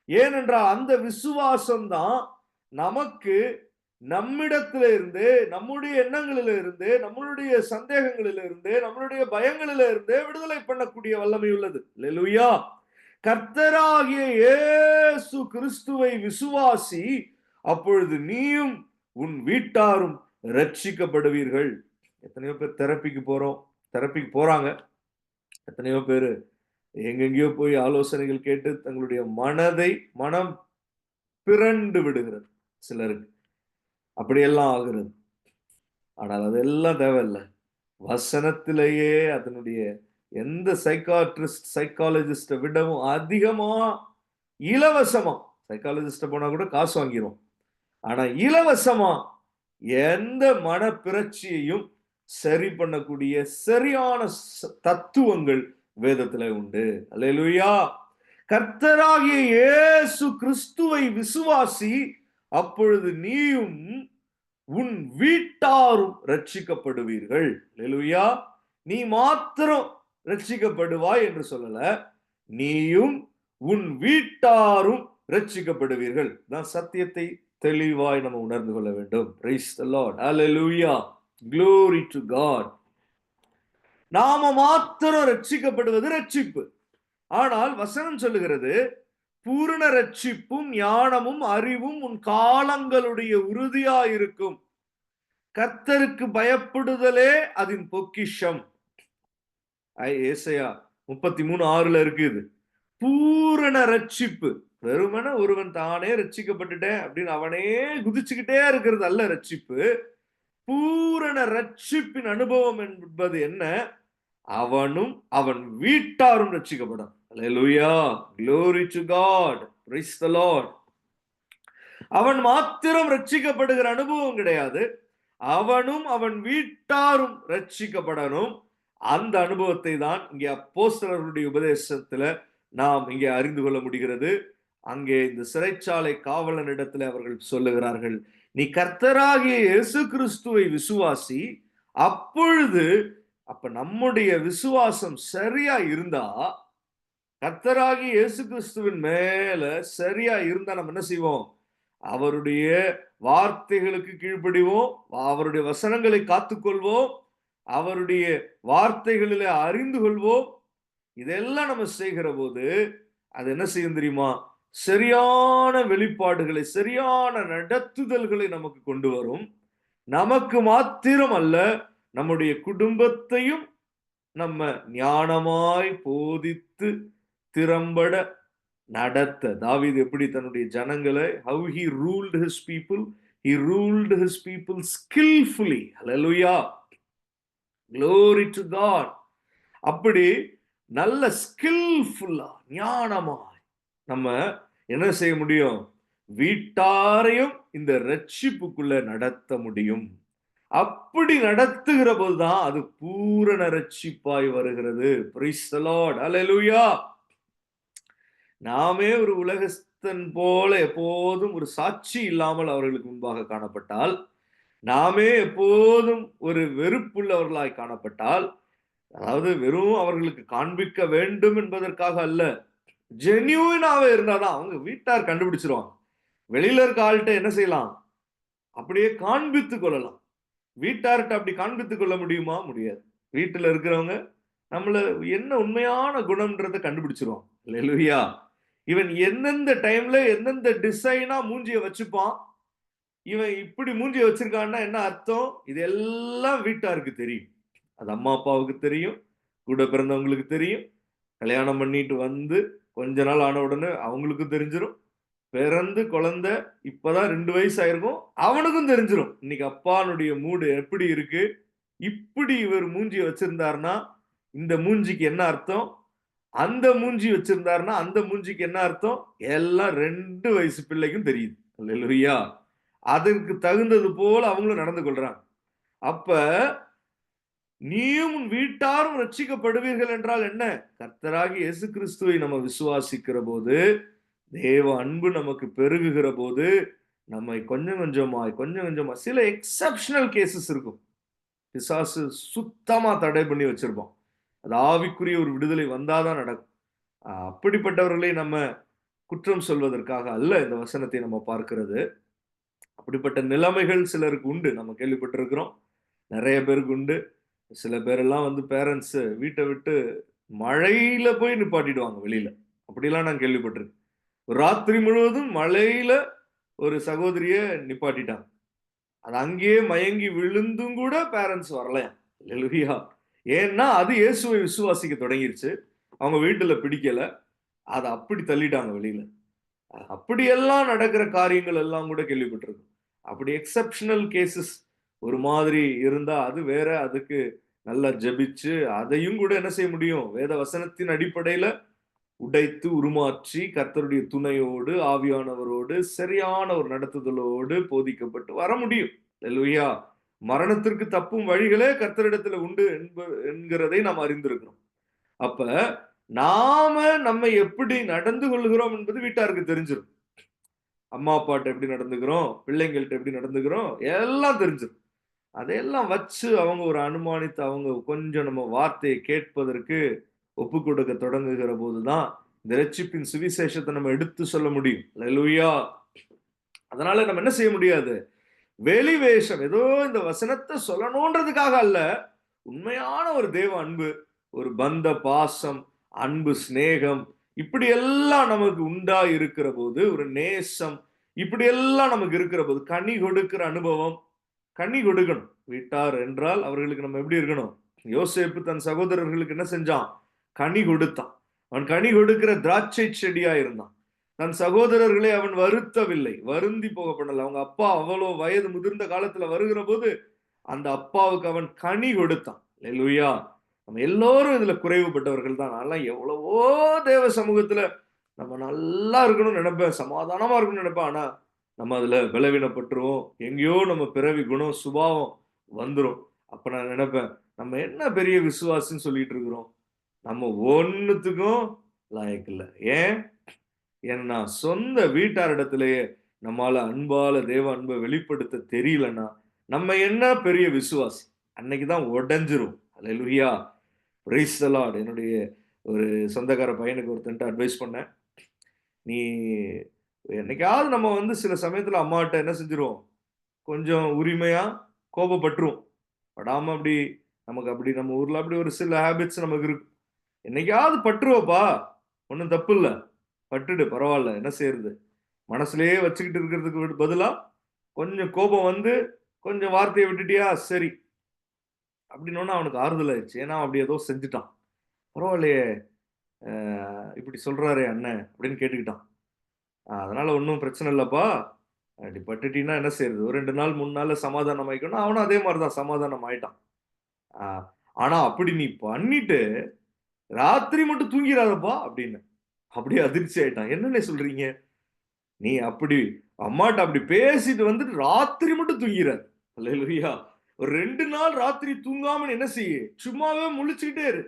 ஏனென்றால் அந்த விசுவாசம் தான் நமக்கு நம்மிடத்திலிருந்து, நம்முடைய எண்ணங்களிலிருந்து, நம்மளுடைய சந்தேகங்களிலிருந்து, நம்மளுடைய பயங்களிலிருந்து விடுதலை பண்ணக்கூடிய வல்லமை உள்ளது. அல்லேலூயா! கர்த்தராகிய இயேசு கிறிஸ்துவை விசுவாசி. அப்பொழுது நீயும் உன் வீட்டாரும் ரட்சிக்கப்படுவீர்கள். எத்தனையோ பேர் தெரப்பிக்கு போறோம், தெரப்பிக்கு போறாங்க. எத்தனையோ பேரு எங்கெங்கேயோ போய் ஆலோசனைகள் கேட்டு தங்களுடைய மனம் பிறண்டு விடுகிறது சிலருக்கு, அப்படியெல்லாம் ஆகிறது. ஆனால் அதெல்லாம் தேவையில்லை. வசனத்திலேயே அதனுடைய எந்த சைக்காலஜிஸ்ட விடவும் அதிகமா இலவசமா, சைக்காலஜிஸ்ட போனா கூட காசு வாங்கிரும், ஆனா இலவசமா எந்த மனப்பிரச்சனையையும் சரி பண்ணக்கூடிய சரியான தத்துவங்கள் வேதத்துல உண்டு. அல்லேலூயா. கர்த்தராகிய இயேசு கிறிஸ்துவை விசுவாசி, அப்பொழுது நீயும் உன் வீட்டாரும் ரட்சிக்கப்படுவீர்கள். அல்லேலூயா. நீ மாத்திரம் ரட்சிக்கப்படுவாய் என்று சொல்லல, நீயும் உன் வீட்டாரும் ரட்சிக்கப்படுவீர்கள். நான் சத்தியத்தை தெளிவாய் நம்ம உணர்ந்து கொள்ள வேண்டும். Praise the Lord. Hallelujah. Glory to God. நாம மாத்திரம் ரட்சிக்கப்படுவது ரட்சிப்பு. ஆனால் வசனம் சொல்லுகிறது, பூரண ரட்சிப்பும் ஞானமும் அறிவும் உன் காலங்களுடைய உறுதியா இருக்கும். கர்த்தருக்கு பயப்படுதலே அதன் பொக்கிஷம். ஏசாயா 33:6 இருக்குது. பூரண ரட்சிப்பு. வெறுமன ஒருவன் தானே ரட்சிக்கப்பட்டுட்டேன் அப்படின்னு அவனே குதிச்சுக்கிட்டே இருக்கிறது அல்ல ரட்சிப்பு. பூரண ரட்சிப்பின் அனுபவம் என்பது என்ன? அவனும் அவன் வீட்டாரும் ரட்சிக்கப்படும். அல்லேலூயா. Glory to God. Praise the Lord. அவன் மாத்திரம் ரட்சிக்கப்படுகிற அனுபவம் கிடையாது, அவனும் அவன் வீட்டாரும் ரட்சிக்கப்படணும். அந்த அனுபவத்தை தான் இங்கே அப்போஸ்தலர்களுடைய உபதேசத்துல நாம் இங்கே அறிந்து கொள்ள முடிகிறது. அங்கே இந்த சிறைச்சாலை காவலனிடத்தில் அவர்கள் சொல்லுகிறார்கள், நீ கர்த்தராகிய இயேசு கிறிஸ்துவை விசுவாசி, அப்பொழுது அப்ப நம்முடைய விசுவாசம் சரியா இருந்தா, கர்த்தராகிய இயேசு கிறிஸ்துவின் மேல சரியா இருந்தா நம்ம என்ன செய்வோம்? அவருடைய வார்த்தைகளுக்கு கீழ்ப்படிவோம், அவருடைய வசனங்களை காத்துக்கொள்வோம், அவருடைய வார்த்தைகளிலே அறிந்து கொள்வோம். இதெல்லாம் நம்ம செய்கிற போது அது என்ன செய்யும் தெரியுமா? சரியான வெளிப்பாடுகளை, சரியான நடத்துதல்களை நமக்கு கொண்டு வரும். நமக்கு மாத்திரம் அல்ல, நம்முடைய குடும்பத்தையும் நம்ம ஞானமாய் போதித்து திறம்பட நடத்த. தாவீது எப்படி தன்னுடைய ஜனங்களை, how he ruled his people, he ruled his people skillfully. Hallelujah. Glory to God. அப்படி நல்ல ஸ்கில்ஃபுல்லா ஞானமாய் நம்ம என்ன செய்ய முடியும்? வீட்டாரையும் இந்த ரட்சிப்புக்குள்ள நடத்த முடியும். அப்படி நடத்துகிற போதுதான் அது பூரண ரட்சிப்பாய் வருகிறது. Praise the Lord. Hallelujah. நாமே ஒரு உலகஸ்தன் போல எப்போதும் ஒரு சாட்சி இல்லாமல் அவர்களுக்கு முன்பாக காணப்பட்டால், நாமே எப்போதும் ஒரு வெறுப்புள்ளவர்களாய் காணப்பட்டால், அதாவது வெறும் அவர்களுக்கு காண்பிக்க வேண்டும் என்பதற்காக அல்ல, ஜென்யூனாவே இருந்தாதான் அவங்க வீட்டார் கண்டுபிடிச்சிருவாங்க. வெளியில இருக்க ஆள்கிட்ட என்ன செய்யலாம்? அப்படியே காண்பித்துக் கொள்ளலாம். வீட்டார்கிட்ட அப்படி காண்பித்துக் கொள்ள முடியுமா? முடியாது. வீட்டுல இருக்கிறவங்க நம்மள என்ன உண்மையான குணம்ன்றதை கண்டுபிடிச்சிருவான். அல்லேலூயா. இவன் எந்தெந்த டைம்ல எந்தெந்த டிசைனா மூஞ்சிய வச்சுப்பான், இவன் இப்படி மூஞ்சிய வச்சிருக்கான்னா என்ன அர்த்தம்? இதெல்லாம் வீட்டாருக்கு தெரியும். அது அம்மா அப்பாவுக்கு தெரியும், கூட பிறந்தவங்களுக்கு தெரியும். கல்யாணம் பண்ணிட்டு வந்து கொஞ்ச நாள் ஆன உடனே அவங்களுக்கும் தெரிஞ்சிடும். பிறந்து குழந்தை இப்பதான் 2 வயசு ஆயிருக்கும், அவனுக்கும் தெரிஞ்சிடும் இன்னைக்கு அப்பானுடைய மூடு எப்படி இருக்கு. இப்படி இவர் மூஞ்சி வச்சிருந்தாருன்னா இந்த மூஞ்சிக்கு என்ன அர்த்தம், அந்த மூஞ்சி வச்சிருந்தாருன்னா அந்த மூஞ்சிக்கு என்ன அர்த்தம், எல்லாம் 2 வயசு பிள்ளைக்கும் தெரியுது. அல்லேலூயா. அதற்கு தகுந்தது போல அவங்களும் நடந்து கொள்றாங்க. அப்ப நீயும் உன் வீட்டாரும் ரட்சிக்கப்படுவீர்கள் என்றால் என்ன? கர்த்தராகிய இயேசு கிறிஸ்துவை நம்ம விசுவாசிக்கிற போது, தேவ அன்பு நமக்கு பெருகுகிற போது, நம்மை கொஞ்சம் கொஞ்சமா சில எக்ஸப்ஷனல் கேசஸ் இருக்கும். பிசாசு சுத்தமா தடை பண்ணி வச்சிருப்போம். அது ஆவிக்குரிய ஒரு விடுதலை வந்தாதான் நடக்கும். அப்படிப்பட்டவர்களை நம்ம குற்றம் சொல்வதற்காக அல்ல இந்த வசனத்தை நம்ம பார்க்கிறது. அப்படிப்பட்ட நிலைமைகள் சிலருக்கு உண்டு, நம்ம கேள்விப்பட்டிருக்கிறோம். நிறைய பேருக்கு உண்டு. சில பேரெல்லாம் வந்து பேரண்ட்ஸ் வீட்டை விட்டு மழையில போய் நிப்பாட்டிடுவாங்க வெளியில. அப்படிலாம் நான் கேள்விப்பட்டிருக்கேன். ஒரு ராத்திரி முழுவதும் மழையில ஒரு சகோதரிய நிப்பாட்டிட்டாங்க. அது அங்கேயே மயங்கி விழுந்தும் கூட பேரண்ட்ஸ் வரலையா. அல்லேலூயா. ஏன்னா அது இயேசுவை விசுவாசிக்க தொடங்கிருச்சு. அவங்க வீட்டுல பிடிக்கல, அதை அப்படி தள்ளிட்டாங்க வெளியில. அப்படியெல்லாம் நடக்கிற காரியங்கள் எல்லாம் கூட கேள்விப்பட்டிருக்கோம். அப்படி எக்செப்ஷனல் கேசஸ் ஒரு மாதிரி இருந்தா அது வேற. அதுக்கு நல்லா ஜெபிச்சு அதையும் கூட என்ன செய்ய முடியும்? வேத வசனத்தின் அடிப்படையில உடைத்து உருமாற்றி கர்த்தருடைய துணையோடு ஆவியானவரோடு சரியான ஒரு நடத்துதலோடு போதிக்கப்பட்டு வர முடியும். அல்லேலூயா. மரணத்திற்கு தப்பும் வழிகளே கர்த்தரிடத்துல உண்டு என்கிறதை நாம் அறிந்திருக்கிறோம். அப்ப நாம நம்மை எப்படி நடந்து கொள்கிறோம் என்பது வீட்டாருக்கு தெரிஞ்சிடும். அம்மா அப்பாட்ட எப்படி நடந்துக்கிறோம், பிள்ளைங்கள்ட்ட எப்படி நடந்துக்கிறோம், எல்லாம் தெரிஞ்சிடும். அதையெல்லாம் வச்சு அவங்க ஒரு அனுமானித்து அவங்க கொஞ்சம் நம்ம வார்த்தையை கேட்பதற்கு ஒப்பு கொடுக்க தொடங்குகிற போதுதான் இந்த ரட்சிப்பின் சுவிசேஷத்தை நம்ம எடுத்து சொல்ல முடியும். அல்லேலூயா. அதனால நம்ம என்ன செய்ய முடியாது? வெளி வேஷம் ஏதோ இந்த வசனத்தை சொல்லணும்ன்றதுக்காக அல்ல, உண்மையான ஒரு தேவ அன்பு, ஒரு பந்த பாசம், அன்பு, சிநேகம் இப்படி எல்லாம் நமக்கு உண்டா இருக்கிற போது, ஒரு நேசம் இப்படி எல்லாம் நமக்கு இருக்கிற போது, கனி கொடுக்கிற அனுபவம், கனி கொடுக்கணும். வீட்டார் என்றால் அவர்களுக்கு நம்ம எப்படி இருக்கணும்? யோசேப்பு தன் சகோதரர்களுக்கு என்ன செஞ்சான்? கனி கொடுத்தான். அவன் கனி கொடுக்கிற திராட்சை செடியா இருந்தான். தன் சகோதரர்களை அவன் வருத்தவில்லை, வருந்தி போக பண்ணல. அவங்க அப்பா அவ்வளோ வயது முதிர்ந்த காலத்துல வருகிற போது அந்த அப்பாவுக்கு அவன் கனி கொடுத்தான். அல்லேலூயா. நம்ம எல்லோரும் இதுல குறைவுபட்டவர்கள் தான். நான்லாம் எவ்வளவோ தேவ சமூகத்துல நம்ம நல்லா இருக்கணும்னு நினைப்பேன், சமாதானமா இருக்கணும்னு நினைப்பேன். ஆனா நம்ம அதுல பலவீனப்பட்டுருவோம். எங்கேயோ நம்ம பிறவி குணம் சுபாவம் வந்துரும். அப்ப நான் நினைப்பேன், நம்ம என்ன பெரிய விசுவாசின்னு சொல்லிட்டு இருக்கிறோம். நம்ம ஒண்ணுத்துக்கும் லாயக்கு இல்ல. ஏன்? ஏன்னா சொந்த வீட்டாரிடத்திலேயே நம்மால அன்பால தேவ அன்பை வெளிப்படுத்த தெரியலன்னா நம்ம என்ன பெரிய விசுவாசி? அன்னைக்குதான் உடைஞ்சிரும். அல்லேலூயா. Praise the Lord. என்னுடைய ஒரு சொந்தக்கார பையனுக்கு ஒருத்தன்ட்ட அட்வைஸ் பண்ணேன். நீ என்னைக்காவது நம்ம வந்து சில சமயத்துல அம்மாட்ட என்ன செஞ்சிருவோம்? கொஞ்சம் உரிமையா கோபப்பட்டுருவோம். படாம அப்படி நமக்கு அப்படி நம்ம ஊர்ல அப்படி ஒரு சில ஹேபிட்ஸ் நமக்கு இருக்கு. என்னைக்காவது பட்டுருவப்பா, ஒண்ணும் தப்பு இல்ல. பட்டுடு பரவால்ல. என்ன செய்யறது? மனசுலயே வச்சுக்கிட்டு இருக்கிறதுக்கு பதிலா கொஞ்சம் கோபம் வந்து கொஞ்சம் வார்த்தையை விட்டுட்டியா சரி அப்படின்னோன்னா அவனுக்கு ஆறுதல் ஆயிடுச்சு. ஏன்னா அப்படி ஏதோ செஞ்சுட்டான். பரவாயில்லையே, இப்படி சொல்றாரே அண்ணன் அப்படின்னு கேட்டுக்கிட்டான். அதனால ஒன்றும் பிரச்சனை இல்லப்பா. அப்படி பட்டுட்டீன்னா என்ன செய்யறது? ஒரு 2 நாள் 3 நாள்ல சமாதானம் ஆயிக்கணும். அவனும் அதே மாதிரி தான் சமாதானம் ஆயிட்டான். ஆ, ஆனா அப்படி நீ பண்ணிட்டு ராத்திரி மட்டும் தூங்கிராதப்பா அப்படின்னு. அப்படியே அதிர்ச்சி ஆயிட்டான். என்னண்ணே சொல்றீங்க? நீ அப்படி அம்மாட்ட அப்படி பேசிட்டு வந்துட்டு ராத்திரி மட்டும் தூங்கிறாரு. அல்லேலூயா. ஒரு 2 நாள் ராத்திரி தூங்காம நீ என்ன செய்ய? சும்மாவே முழிச்சுக்கிட்டே இரு.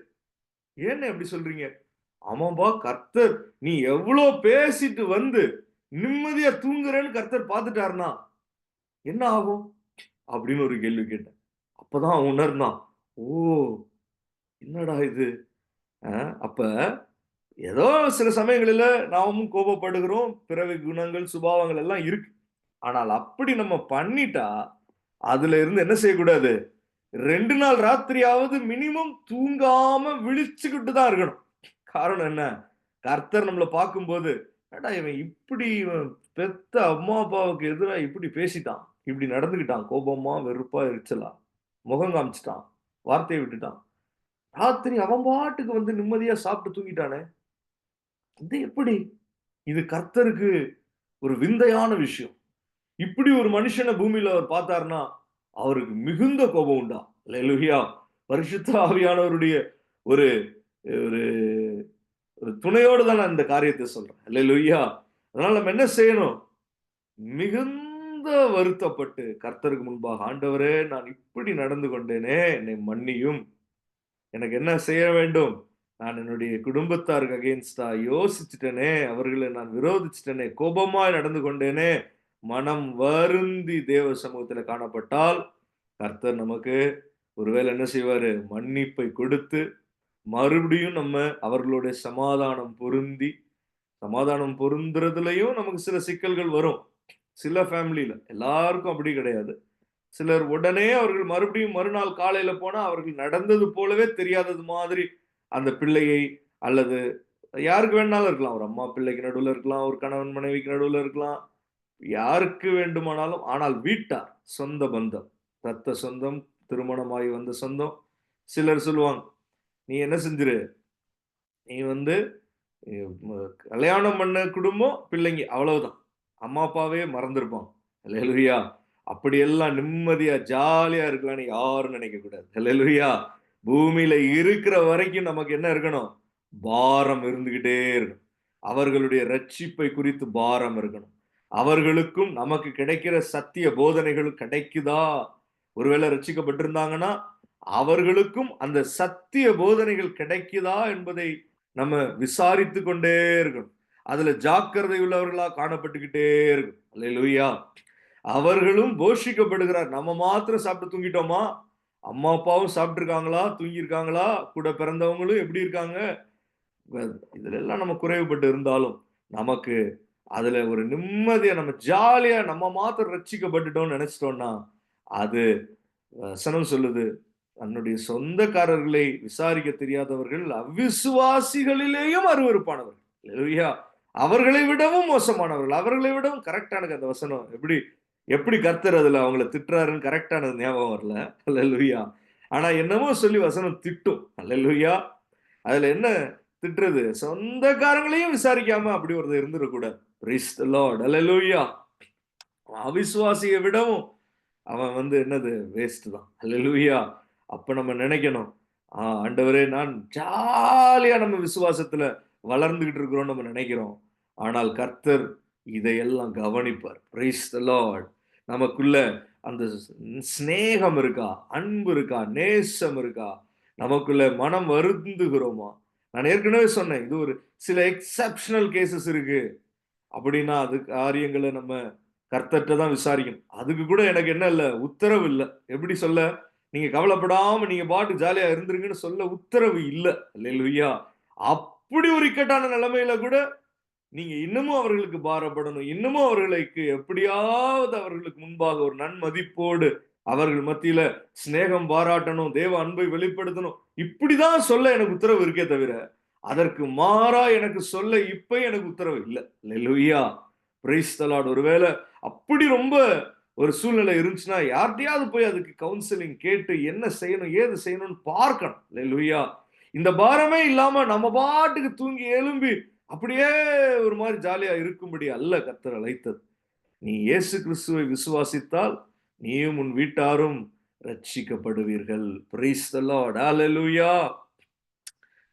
ஏன்னு அப்படி சொல்றீங்க? ஆமாம்பா கர்த்தர் நீ எவ்வளோ பேசிட்டு வந்து நிம்மதியா தூங்குறேன்னு கர்த்தர் பார்த்துட்டாருன்னா என்ன ஆகும்? அப்படின்னு ஒரு கேள்வி கேட்டேன். அப்பதான் அவன் உணர்ந்தான். ஓ! என்னடா இது? அ அப்ப ஏதோ சில சமயங்களில நாமும் கோபப்படுகிறோம். பிறவி குணங்கள், சுபாவங்கள் எல்லாம் இருக்கு. ஆனால் அப்படி நம்ம பண்ணிட்டா, அதுல இருந்து என்ன செய்யக்கூடாது? 2 நாள் ராத்திரியாவது மினிமம் தூங்காம விழிச்சுக்கிட்டு தான் இருக்கணும். காரணம் என்ன? கர்த்தர் நம்மள பார்க்கும்போது, "என்னடா இவன் இப்படி இவன் பெத்த அம்மா, அப்பாவுக்கு எதிரா இப்படி பேசிட்டான். இப்படி நடந்துக்கிட்டான். கோபமா, வெறுப்பா, எரிச்சலா. முகம் காமிச்சுட்டான். வார்த்தைய விட்டுட்டான். ராத்திரி அவன் பாட்டுக்கு வந்து நிம்மதியா சாப்பிட்டு தூங்கிட்டானே! இது எப்படி? இது கர்த்தருக்கு ஒரு விந்தையான விஷயம்." இப்படி ஒரு மனுஷன பூமியில அவர் பார்த்தார்ன்னா, அவருக்கு மிகுந்த கோபம் உண்டாம். அல்லேலூயா! பரிசுத்த ஆவியானவருடைய ஒரு ஒரு ஒரு துணையோடு தான் நான் இந்த காரியத்தை சொல்றேன். அல்லேலூயா! அதனால நம்ம என்ன செய்யணும்? மிகுந்த வருத்தப்பட்டு கர்த்தருக்கு முன்பாக, "ஆண்டவரே! நான் இப்படி நடந்து கொண்டேனே, என்னை மன்னியும். எனக்கு என்ன செய்ய வேண்டும்? நான் என்னுடைய குடும்பத்தாருக்கு அகைன்ஸ்டா யோசிச்சுட்டேனே, அவர்களை நான் விரோதிச்சுட்டேனே, கோபமாய் நடந்து கொண்டேனே." மனம் வருந்தி தேவ சமூகத்துல காணப்பட்டால், கர்த்தர் நமக்கு ஒருவேளை என்ன செய்வாரு? மன்னிப்பை கொடுத்து, மறுபடியும் நம்ம அவர்களுடைய சமாதானம் பொருந்தி, சமாதானம் பொருந்துறதுலயும் நமக்கு சில சிக்கல்கள் வரும். சில ஃபேமிலில. எல்லாருக்கும் அப்படி கிடையாது. சிலர் உடனே அவர்கள் மறுபடியும் மறுநாள் காலையில போனா, அவர்கள் நடந்தது போலவே தெரியாதது மாதிரி அந்த பிள்ளையை அல்லது யாருக்கு வேணாலும் இருக்கலாம். ஒரு அம்மா பிள்ளைக்கு நடுவுல இருக்கலாம். ஒரு கணவன் மனைவிக்கு நடுவுல இருக்கலாம். யாருக்கு வேண்டுமானாலும். ஆனால் வீட்டார், சொந்த பந்தம், ரத்த சொந்தம், திருமணமாகி வந்த சொந்தம். சிலர் சொல்லுவாங்க, "நீ என்ன செஞ்சிரு? நீ வந்து கல்யாணம் பண்ண குடும்பம், பிள்ளைங்க அவ்வளவுதான். அம்மா அப்பாவே மறந்திருப்போம். அல்லேலூயா! அப்படியெல்லாம் நிம்மதியா, ஜாலியா இருக்கலாம்ன்னு யாரும் நினைக்கக்கூடாது. அல்லேலூயா! பூமியில இருக்கிற வரைக்கும் நமக்கு என்ன இருக்கணும்? பாரம் இருந்துகிட்டே இருக்கணும். அவர்களுடைய ரட்சிப்பை குறித்து பாரம் இருக்கணும். அவர்களுக்கும் நமக்கு கிடைக்கிற சத்திய போதனைகள் கிடைக்குதா? ஒருவேளை ரட்சிக்கப்பட்டிருந்தாங்கன்னா, அவர்களுக்கும் அந்த சத்திய போதனைகள் கிடைக்குதா என்பதை நம்ம விசாரித்து கொண்டே இருக்கணும். அதுல ஜாக்கிரதை உள்ளவர்களா காணப்பட்டுக்கிட்டே இருக்கணும். அல்லேலூயா! அவர்களும் போஷிக்கப்படுகிறார். நம்ம மாத்திரம் சாப்பிட்டு தூங்கிட்டோமா? அம்மா, அப்பாவும் சாப்பிட்டுருக்காங்களா? தூங்கியிருக்காங்களா? கூட பிறந்தவங்களும் எப்படி இருக்காங்க? வ இதுல எல்லாம் நம்ம குறைவுபட்டு இருந்தாலும், நமக்கு அதுல ஒரு நிம்மதியா நம்ம ஜாலியா நம்ம மாத்திரம் ரட்சிக்கப்பட்டுட்டோம்னு நெனச்சுட்டோம்னா, அது வசனம் சொல்லுது, தன்னுடைய சொந்தக்காரர்களை விசாரிக்க தெரியாதவர்கள் அவிசுவாசிகளிலேயும் அருவருப்பானவர்கள். அல்லேலூயா! அவர்களை விடவும் மோசமானவர்கள். அவர்களை விடவும் கரெக்ட்டா எனக்கு அந்த வசனம் எப்படி எப்படி கர்த்தர் அதுல அவங்கள திட்டுறாருன்னு கரெக்ட்டா எனக்கு ஞாபகம் வரல. அல்லேலூயா! ஆனா என்னமோ சொல்லி வசனம் திட்டும். அல்லேலூயா! அதுல என்ன திட்டுறது? சொந்தக்காரங்களையும் விசாரிக்காம அப்படி ஒருத்தன் இருந்துறக்கூடாது. Price the lord. அல்லேலூயா! அவிசுவாசிய விடவும் அவன் என்னது வேஸ்ட் தான். அல்லேலூயா! அப்ப நம்ம நினைக்கணும், ஆண்டவரே நான் ஜாலியா நம்ம விசுவாசத்துல வளர்ந்துகிட்டு இருக்கிறோம்னு நம்ம நினைக்கிறோம். ஆனால் கர்த்தர் இதையெல்லாம் கவனிப்பார். Price the Lord. நமக்குள்ள அந்த சிநேகம் இருக்கா? அன்பு இருக்கா? நேசம் இருக்கா? நமக்குள்ள மனம் வருந்துகிறோமா? நான் ஏற்கனவே சொன்னேன். இது ஒரு சில எக்செப்ஷனல் கேஸஸ் இருக்கு. அப்படின்னா, அது காரியங்கள நம்ம கர்த்தர்ட்ட தான் விசாரிக்கணும். அதுக்கு கூட எனக்கு என்ன இல்ல, உத்தரவு இல்ல. எப்படி சொல்ல? நீங்க கவலைப்படாம நீங்க பாட்டுக்கு ஜாலியா இருந்துருங்கன்னு சொல்ல உத்தரவு இல்ல. அல்லேலூயா! அப்படி ஒரு இக்கட்டான நிலைமையில கூட நீங்க இன்னமும் அவர்களுக்கு பாரப்படணும். இன்னமும் அவர்களுக்கு எப்படியாவது அவர்களுக்கு முன்பாக ஒரு நன்மதிப்போடு அவர்கள் மத்தியில சிநேகம் பாராட்டணும். தேவ அன்பை வெளிப்படுத்தணும். இப்படிதான் சொல்ல எனக்கு உத்தரவு இருக்கே தவிர, அதற்கு மாறா எனக்கு சொல்ல இப்ப எனக்கு உத்தரவு இல்ல. அல்லேலூயா! Praise the lord. ஒருவேள அப்படி ரொம்ப ஒரு சூழ்நிலை இருந்துச்சுன்னா, யார்ட்டயாவது போய் அதுக்கு கவுன்சிலிங் கேட்டு என்ன செய்யணும், ஏது செய்யணும்னு பார்க்கணும். அல்லேலூயா! இந்த பாரமே இல்லாம நம்ம பாட்டுக்கு தூங்கி எழும்பி அப்படியே ஒரு மாரி ஜாலியா இருக்கும்படி அல்ல கர்த்தர் அழைத்தது. நீ இயேசு கிறிஸ்துவை விசுவாசித்தால், நீயும் உன் வீட்டாரும் ரட்சிக்கப்படுவீர்கள். Price the lord. ஹalleluya.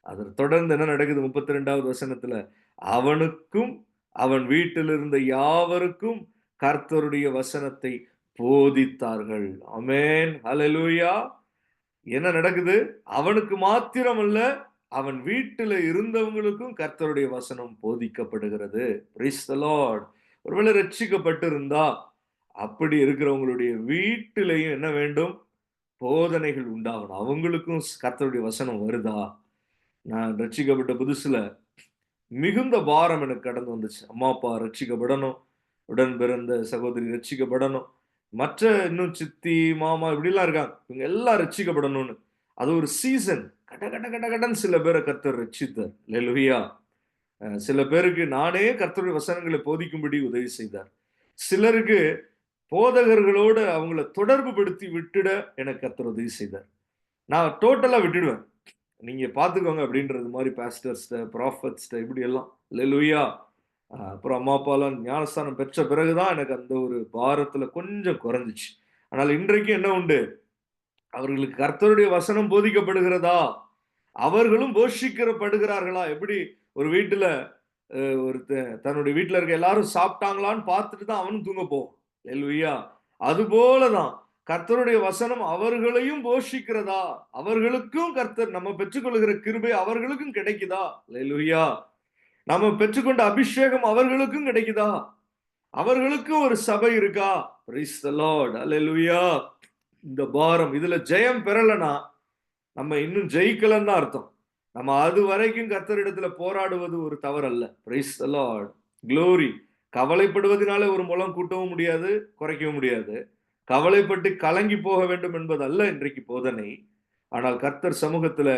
அதன் தொடர்ந்து என்ன நடக்குது 32வது வசனத்துல, அவனுக்கும் அவன் வீட்டில் இருந்த யாவருக்கும் கர்த்தருடைய வசனத்தை போதித்தார்கள். ஆமென். ஹalleluya. என்ன நடக்குது? அவனுக்கு மாத்திரமல்ல, அவன் வீட்டில இருந்தவங்களுக்கும் கர்த்தருடைய வசனம் போதிக்கப்படுகிறது. Price the Lord. ஒருவேளை ரட்சிக்கப்பட்டிருந்தா, அப்படி இருக்கிறவங்களுடைய வீட்டிலேயும் என்ன வேண்டும்? போதனைகள் உண்டாகணும். அவங்களுக்கும் கர்த்தருடைய வசனம் வருதா? நான் ரட்சிக்கப்பட்ட புதுசுல மிகுந்த பாரம் எனக்கு கடந்து வந்துச்சு. அம்மா, அப்பா ரட்சிக்கப்படணும். உடன் பிறந்த சகோதரி ரட்சிக்கப்படணும். மற்ற இன்னும் சித்தி, மாமா இப்படிலாம் இருக்காங்க. இவங்க எல்லாம் ரட்சிக்கப்படணும்னு. அது ஒரு சீசன். கட கட கட கடன்னு சில பேர கர்த்தர் ரட்சித்தார். அல்லேலூயா! சில பேருக்கு நானே கர்த்தருடைய வசனங்களை போதிக்கும்படி உதவி செய்தார். சிலருக்கு போதகர்களோடு அவங்கள தொடர்பு படுத்தி விட்டுட எனக்கு கர்த்தர் உதவி செய்தார். நான் டோட்டலா விட்டுடுவேன். நீங்க பார்த்துக்கோங்க அப்படின்றது மாரி பாஸ்டர்ஸ்ட்ட, ப்ராஃபட்ஸ்ட்ட இப்படி எல்லாம். அல்லேலூயா! அப்புறம் அம்மா, அப்பாலாம் ஞானஸ்தானம் பெற்ற பிறகு தான் எனக்கு அந்த ஒரு பாரத்துல கொஞ்சம் குறைஞ்சுச்சு. ஆனால் இன்றைக்கும் என்ன உண்டு? அவர்களுக்கு கர்த்தருடைய வசனம் போதிக்கப்படுகிறதா? அவர்களும் போஷிக்கப்படுகிறார்களா? எப்படி ஒரு வீட்டுல ஒருத்தன் தன்னுடைய வீட்ல இருக்க எல்லாரும் சாப்பிட்டாங்களான்னு பார்த்துட்டு தான் அவனும் தூங்க போவான். அல்லேலூயா! அதுபோல தான் கர்த்தருடைய வசனம் அவர்களையும் போஷிக்கிறதா? அவர்களுக்கும் கர்த்தர் நம்ம பெற்றுக்கொள்கிற கிருபை அவர்களுக்கும் கிடைக்குதா? அல்லேலூயா! நம்ம பெற்றுக்கொண்ட அபிஷேகம் அவர்களுக்கும் கிடைக்குதா? அவர்களுக்கும் ஒரு சபை இருக்கா? Praise the lord. அல்லேலூயா! இந்த பாரம் இதுல ஜெயம் பெறலனா, நம்ம இன்னும் ஜெயிக்கலன்னு தான் அர்த்தம். நம்ம அதுவரைக்கும் கர்த்தரிடத்துல போராடுவது ஒரு தவறல்ல. Praise the Lord. குளோரி. கவலைப்படுவதனால ஒரு முழம் கூட்டவும் முடியாது, குறைக்கவும் முடியாது. கவலைப்பட்டு கலங்கி போக வேண்டும் என்பதல்ல இன்றைக்கு போதனை. ஆனால் கர்த்தர் சமூகத்துல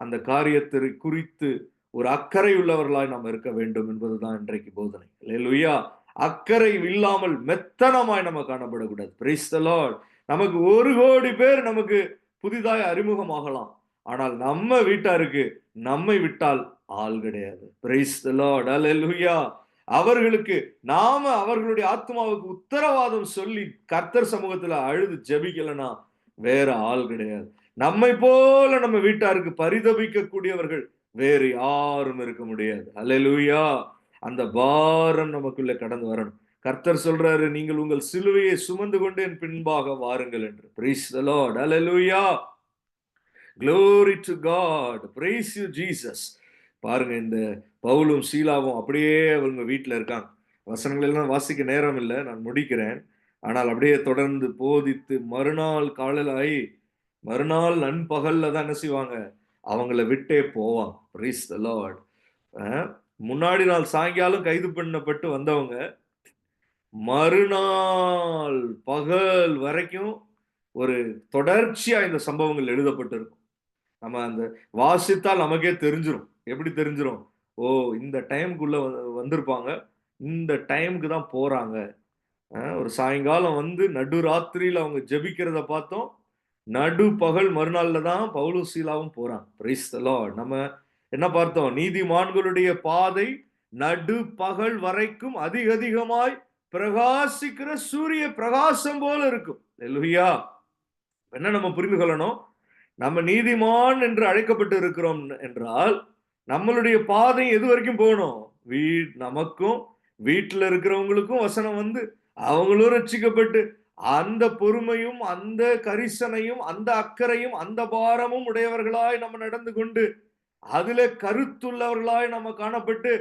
அந்த காரியத்தை குறித்து ஒரு அக்கறை உள்ளவர்களாய் நாம் இருக்க வேண்டும் என்பதுதான் இன்றைக்கு போதனை. அல்லேலூயா! அக்கறை இல்லாமல் மெத்தனமாய் நம்ம காணப்படக்கூடாது. Price the Lord. நமக்கு 1,00,00,000 பேர் நமக்கு புதிதாய் அறிமுகமாகலாம். ஆனால் நம்ம வீட்டாருக்கு நம்மை விட்டால் ஆள் கிடையாது. Praise the lord. ஹalleluya. அவர்களுக்கு நாம அவர்களுடைய ஆத்மாவுக்கு உத்தரவாதம் சொல்லி கர்த்தர் சமூகத்துல அழுது ஜெபிக்கலனா வேற ஆள் கிடையாது. நம்மை போல நம்ம வீட்டாருக்கு பரிதபிக்க கூடியவர்கள் வேறு யாரும் இருக்க முடியாது. ஹalleluya. அந்த பாரம் நமக்குள்ள கடந்து வரணும். கர்த்தர் சொல்றாரு, நீங்கள் உங்கள் சிலுவையை சுமந்து கொண்டு என் பின்பாக வாருங்கள் என்று. Price the lord. Hallelujah. Glory to God. Praise you Jesus. பாருங்க, இந்த பவுலும் சீலாவும் அப்படியே அவங்க வீட்டில் இருக்காங்க. வசனங்கள் எல்லாம் வாசிக்க நேரம் இல்லை, நான் முடிக்கிறேன். ஆனால் அப்படியே தொடர்ந்து போதித்து மறுநாள் காலையில் ஆகி மறுநாள் நண்பகல்ல தான் என்ன செய்வாங்க, அவங்கள விட்டே போவாங்க. Praise the Lord. முன்னாடி நாள் சாயங்காலம் கைது பண்ணப்பட்டு வந்தவங்க மறுநாள் பகல் வரைக்கும் ஒரு தொடர்ச்சியா இந்த சம்பவங்கள் எழுதப்பட்டிருக்கும். நம்ம அந்த வாசித்தால் நமக்கே தெரிஞ்சிரும். எப்படி தெரிஞ்சிரும்? ஓ, இந்த டைமுக்குள்ள வந்திருப்பாங்க, இந்த டைமுக்கு தான் போறாங்க. ஒரு சாயங்காலம் வந்து நடுராத்திரியில அவங்க ஜெபிக்கிறத பார்த்தோம். நடு பகல் மறுநாள்ல தான் பவுலும் சீலாவும் போறாங்க. Praise the Lord. நம்ம என்ன பார்த்தோம்? நீதிமான்களுடைய பாதை நடு பகல் வரைக்கும் அதிகமாய் பிரகாசிக்கிற சூரிய பிரகாசம் போல இருக்கும். ஹல்லேலூயா. என்ன நம்ம புரிந்து கொள்ளணும்? நம்ம நீதிமான் என்று அழைக்கப்பட்டு இருக்கிறோம் என்றால் நம்மளுடைய பாதை எது வரைக்கும் போகணும்? நமக்கும் வீட்டில் இருக்கிறவங்களுக்கும் வசனம் வந்து அவங்களும் ரட்சிக்கப்பட்டு அந்த பொறுமையும் அந்த கரிசனையும் அந்த அக்கறையும் அந்த பாரமும் உடையவர்களாய் நம்ம நடந்து கொண்டு அதுல கருத்துள்ளவர்களாய் நம்ம காணப்பட்டு